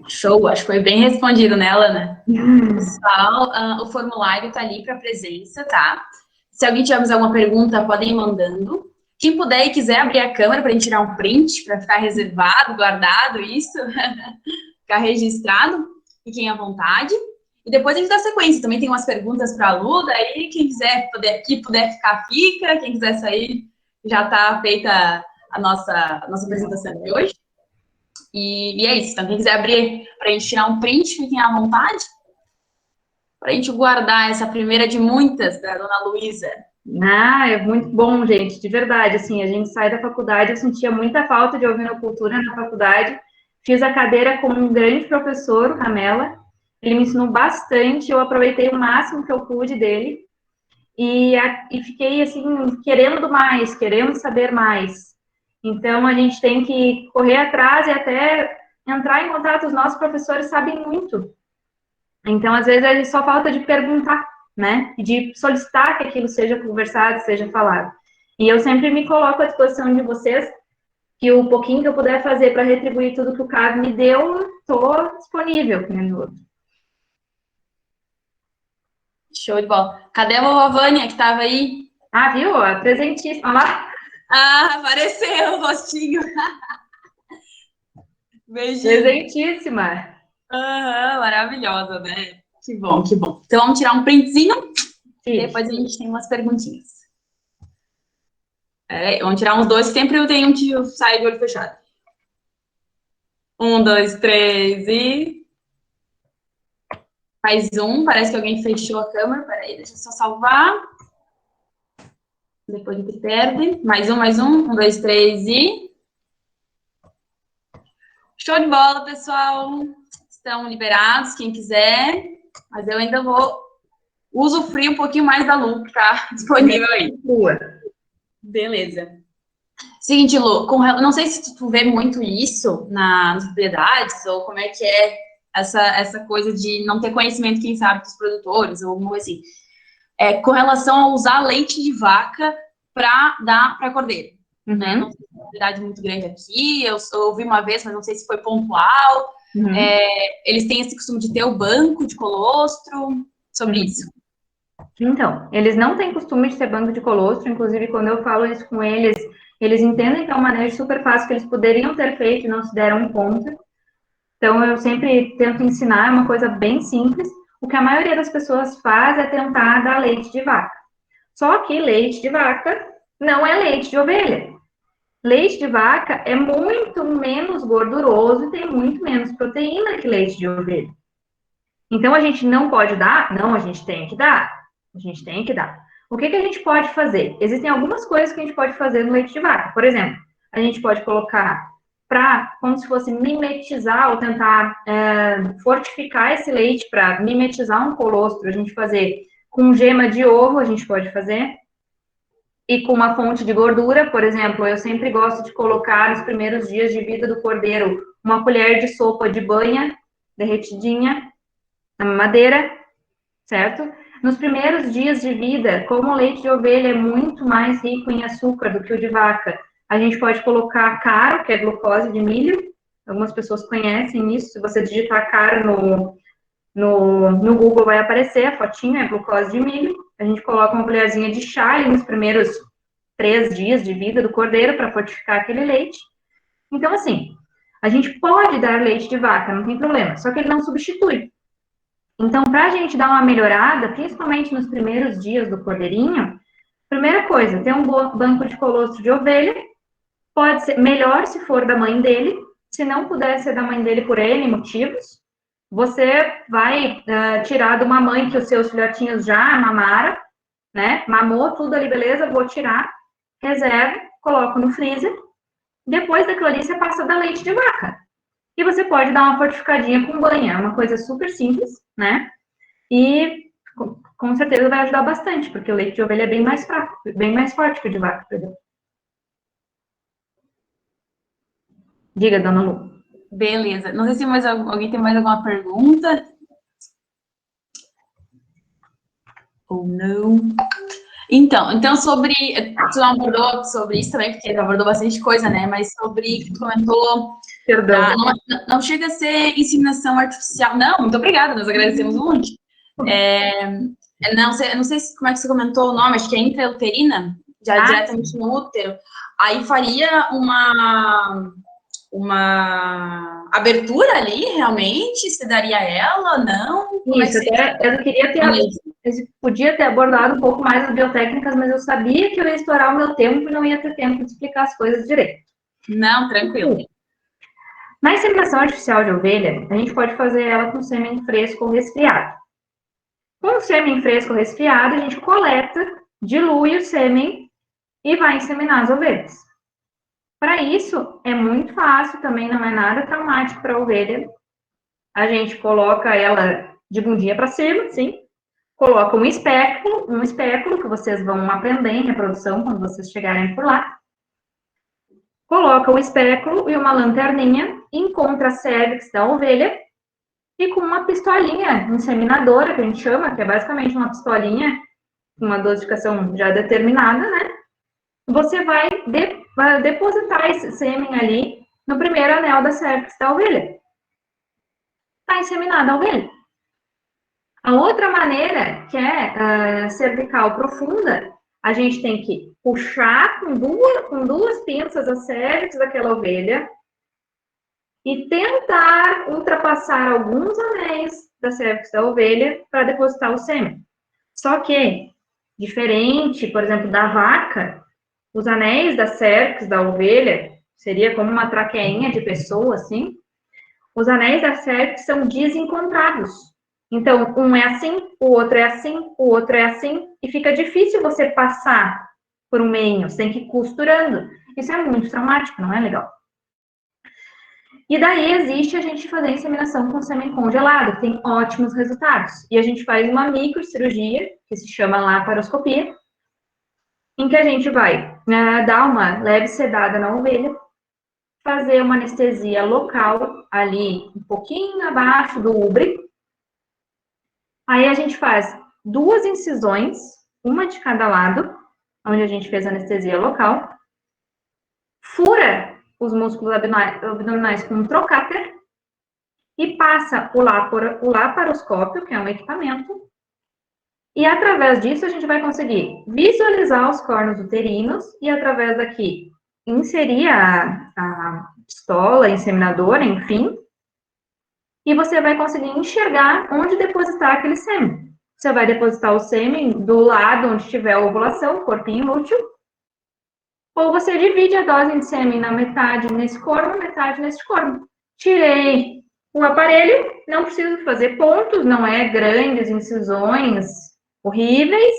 Show, acho que foi bem respondido, né, Alana? Pessoal, o formulário tá ali para presença, tá? Se alguém tiver mais alguma pergunta, podem ir mandando. Quem puder e quiser abrir a câmera para a gente tirar um print, para ficar reservado, guardado, isso, ficar registrado, fiquem à vontade. E depois a gente dá sequência. Também tem umas perguntas para a Lu, daí quem quiser puder ficar, fica. Quem quiser sair, já está feita a nossa apresentação de hoje. E é isso. Então, quem quiser abrir para a gente tirar um print, fiquem à vontade. Para a gente guardar essa primeira de muitas da dona Luísa. É muito bom, gente, de verdade. Assim, a gente sai da faculdade, eu sentia muita falta de ovinocultura na faculdade. Fiz a cadeira com um grande professor, o Camela. Ele me ensinou bastante, eu aproveitei o máximo que eu pude dele. E fiquei, assim, querendo mais, querendo saber mais. Então, a gente tem que correr atrás e até entrar em contato. Os nossos professores sabem muito. Então, às vezes, é só falta de perguntar, né? E de solicitar que aquilo seja conversado, seja falado. E eu sempre me coloco à disposição de vocês, que o pouquinho que eu puder fazer para retribuir tudo que o CAV me deu, estou disponível, né? Show de bola. Cadê a vovó Vânia, que estava aí? Ah, viu? Presentíssima lá. Ah, apareceu o rostinho. Beijinho. Presentíssima. Maravilhosa, né? Que bom, que bom. Então, vamos tirar um printzinho e depois a gente tem umas perguntinhas. Vamos tirar uns dois, sempre eu tenho um que sai de olho fechado. 1, 2, 3 e... Mais um, parece que alguém fechou a câmera. Peraí, deixa eu só salvar. Depois a gente perde. Mais um, mais um. 1, 2, 3 e... Show de bola, pessoal. Estão liberados, quem quiser. Mas eu ainda vou usufruir um pouquinho mais da Lu, que tá disponível aí. Boa. Beleza. Seguinte, Lu, não sei se tu vê muito isso nas propriedades, ou como é que é essa coisa de não ter conhecimento, quem sabe, dos produtores, ou alguma coisa assim. Com relação a usar leite de vaca para dar para cordeiro. Uhum. Né? Não sei se é uma propriedade muito grande aqui, eu ouvi uma vez, mas não sei se foi pontual. Uhum. Eles têm esse costume de ter o banco de colostro, sobre isso. Então, eles não têm costume de ter banco de colostro, inclusive quando eu falo isso com eles, eles entendem que é um manejo super fácil que eles poderiam ter feito e não se deram conta. Então, eu sempre tento ensinar, é uma coisa bem simples. O que a maioria das pessoas faz é tentar dar leite de vaca. Só que leite de vaca não é leite de ovelha. Leite de vaca é muito menos gorduroso e tem muito menos proteína que leite de ovelha. Então, a gente não pode dar? Não, a gente tem que dar. A gente tem que dar. O que a gente pode fazer? Existem algumas coisas que a gente pode fazer no leite de vaca. Por exemplo, a gente pode colocar como se fosse mimetizar ou tentar fortificar esse leite para mimetizar um colostro. A gente fazer com gema de ovo, a gente pode fazer. E com uma fonte de gordura, por exemplo, eu sempre gosto de colocar nos primeiros dias de vida do cordeiro uma colher de sopa de banha derretidinha na mamadeira, certo? Nos primeiros dias de vida, como o leite de ovelha é muito mais rico em açúcar do que o de vaca, a gente pode colocar caro, que é glucose de milho. Algumas pessoas conhecem isso. Se você digitar caro no Google, vai aparecer a fotinha, é glucose de milho. A gente coloca uma colherzinha de chá ali nos primeiros 3 dias de vida do cordeiro para fortificar aquele leite. Então, assim, a gente pode dar leite de vaca, não tem problema, só que ele não substitui. Então, para a gente dar uma melhorada, principalmente nos primeiros dias do cordeirinho, primeira coisa, ter um banco de colostro de ovelha, pode ser melhor se for da mãe dele, se não puder ser da mãe dele por N motivos, você vai tirar de uma mãe que os seus filhotinhos já mamaram, né? Mamou tudo ali, beleza, vou tirar, reserva, coloco no freezer, depois daquilo ali você passa a dar leite de vaca. E você pode dar uma fortificadinha com banha, é uma coisa super simples, né? E com certeza vai ajudar bastante, porque o leite de ovelha é bem mais fraco, bem mais forte que o de vaca, perdão. Diga, dona Lu. Beleza. Não sei se alguém tem mais alguma pergunta. Ou não. Então sobre... Tu não abordou sobre isso também, porque tu abordou bastante coisa, né? Mas sobre... Tu comentou... Perdão. Não chega a ser inseminação artificial. Não, muito obrigada, nós agradecemos muito. Não sei como é que você comentou o nome, acho que é intrauterina, já diretamente no útero. Aí faria uma abertura ali, realmente? Se daria ela? Não? Isso, eu podia ter abordado um pouco mais as biotécnicas, mas eu sabia que eu ia estourar o meu tempo e não ia ter tempo de explicar as coisas direito. Não, tranquilo. Na inseminação artificial de ovelha, a gente pode fazer ela com sêmen fresco ou resfriado. Com o sêmen fresco ou resfriado, a gente coleta, dilui o sêmen e vai inseminar as ovelhas. Para isso, é muito fácil, também não é nada traumático para a ovelha. A gente coloca ela de bundinha para cima, sim. Coloca um espéculo que vocês vão aprender em reprodução quando vocês chegarem por lá. Coloca o espéculo e uma lanterninha, encontra a cérvix da ovelha e com uma pistolinha inseminadora, que a gente chama, que é basicamente uma pistolinha com uma dosificação já determinada, né? Você vai depositar esse sêmen ali no primeiro anel da cérvix da ovelha. Está inseminada a ovelha. A outra maneira, que é cervical profunda, a gente tem que puxar com duas pinças a cérvix daquela ovelha e tentar ultrapassar alguns anéis da cérvix da ovelha para depositar o sêmen. Só que, diferente, por exemplo, da vaca, os anéis da cérvix da ovelha, seria como uma traqueinha de pessoa, assim, os anéis da cérvix são desencontrados. Então, um é assim, o outro é assim, o outro é assim, e fica difícil você passar por um meio, você tem que ir costurando. Isso é muito traumático, não é legal. E daí existe a gente fazer inseminação com sêmen congelado, que tem ótimos resultados. E a gente faz uma microcirurgia, que se chama laparoscopia, em que a gente vai dar uma leve sedada na ovelha, fazer uma anestesia local, ali um pouquinho abaixo do úbere. Aí a gente faz 2 incisões, uma de cada lado, onde a gente fez a anestesia local, fura os músculos abdominais com um trocáter e passa o laparoscópio, que é um equipamento, e através disso a gente vai conseguir visualizar os cornos uterinos e através daqui inserir a pistola, inseminadora, enfim, e você vai conseguir enxergar onde depositar aquele sêmen. Você vai depositar o sêmen do lado onde tiver a ovulação, corpinho útil, ou você divide a dose de sêmen na metade nesse corno, metade nesse corno. Tirei o aparelho, não preciso fazer pontos, não é grandes incisões horríveis.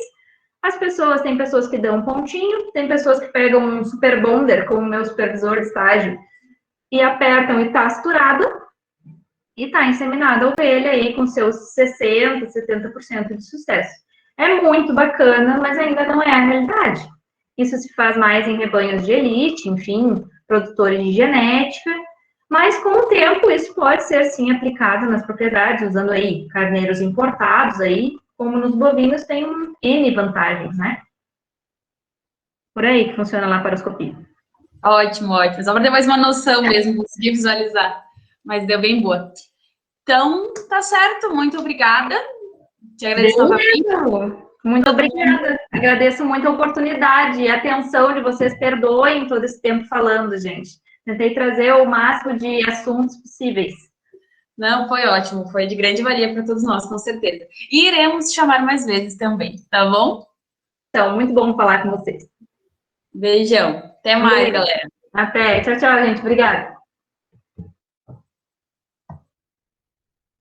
Tem pessoas que dão um pontinho, tem pessoas que pegam um super bonder, como o meu supervisor de estágio, e apertam e tá asturado, e tá inseminada a ovelha aí com seus 60%, 70% de sucesso. É muito bacana, mas ainda não é a realidade. Isso se faz mais em rebanhos de elite, enfim, produtores de genética, mas com o tempo isso pode ser sim aplicado nas propriedades, usando aí carneiros importados aí, como nos bovinos tem N vantagens, né? Por aí que funciona a laparoscopia. Ótimo, ótimo. Só para ter mais uma noção mesmo, conseguir visualizar. Mas deu bem boa. Então, tá certo. Muito obrigada. Te agradeço novamente. Muito obrigada. Agradeço muito a oportunidade e a atenção de vocês. Perdoem todo esse tempo falando, gente. Tentei trazer o máximo de assuntos possíveis. Não, foi ótimo. Foi de grande valia para todos nós, com certeza. E iremos chamar mais vezes também, tá bom? Então, muito bom falar com vocês. Beijão. Até mais, galera. Até. Tchau, tchau, gente. Obrigada.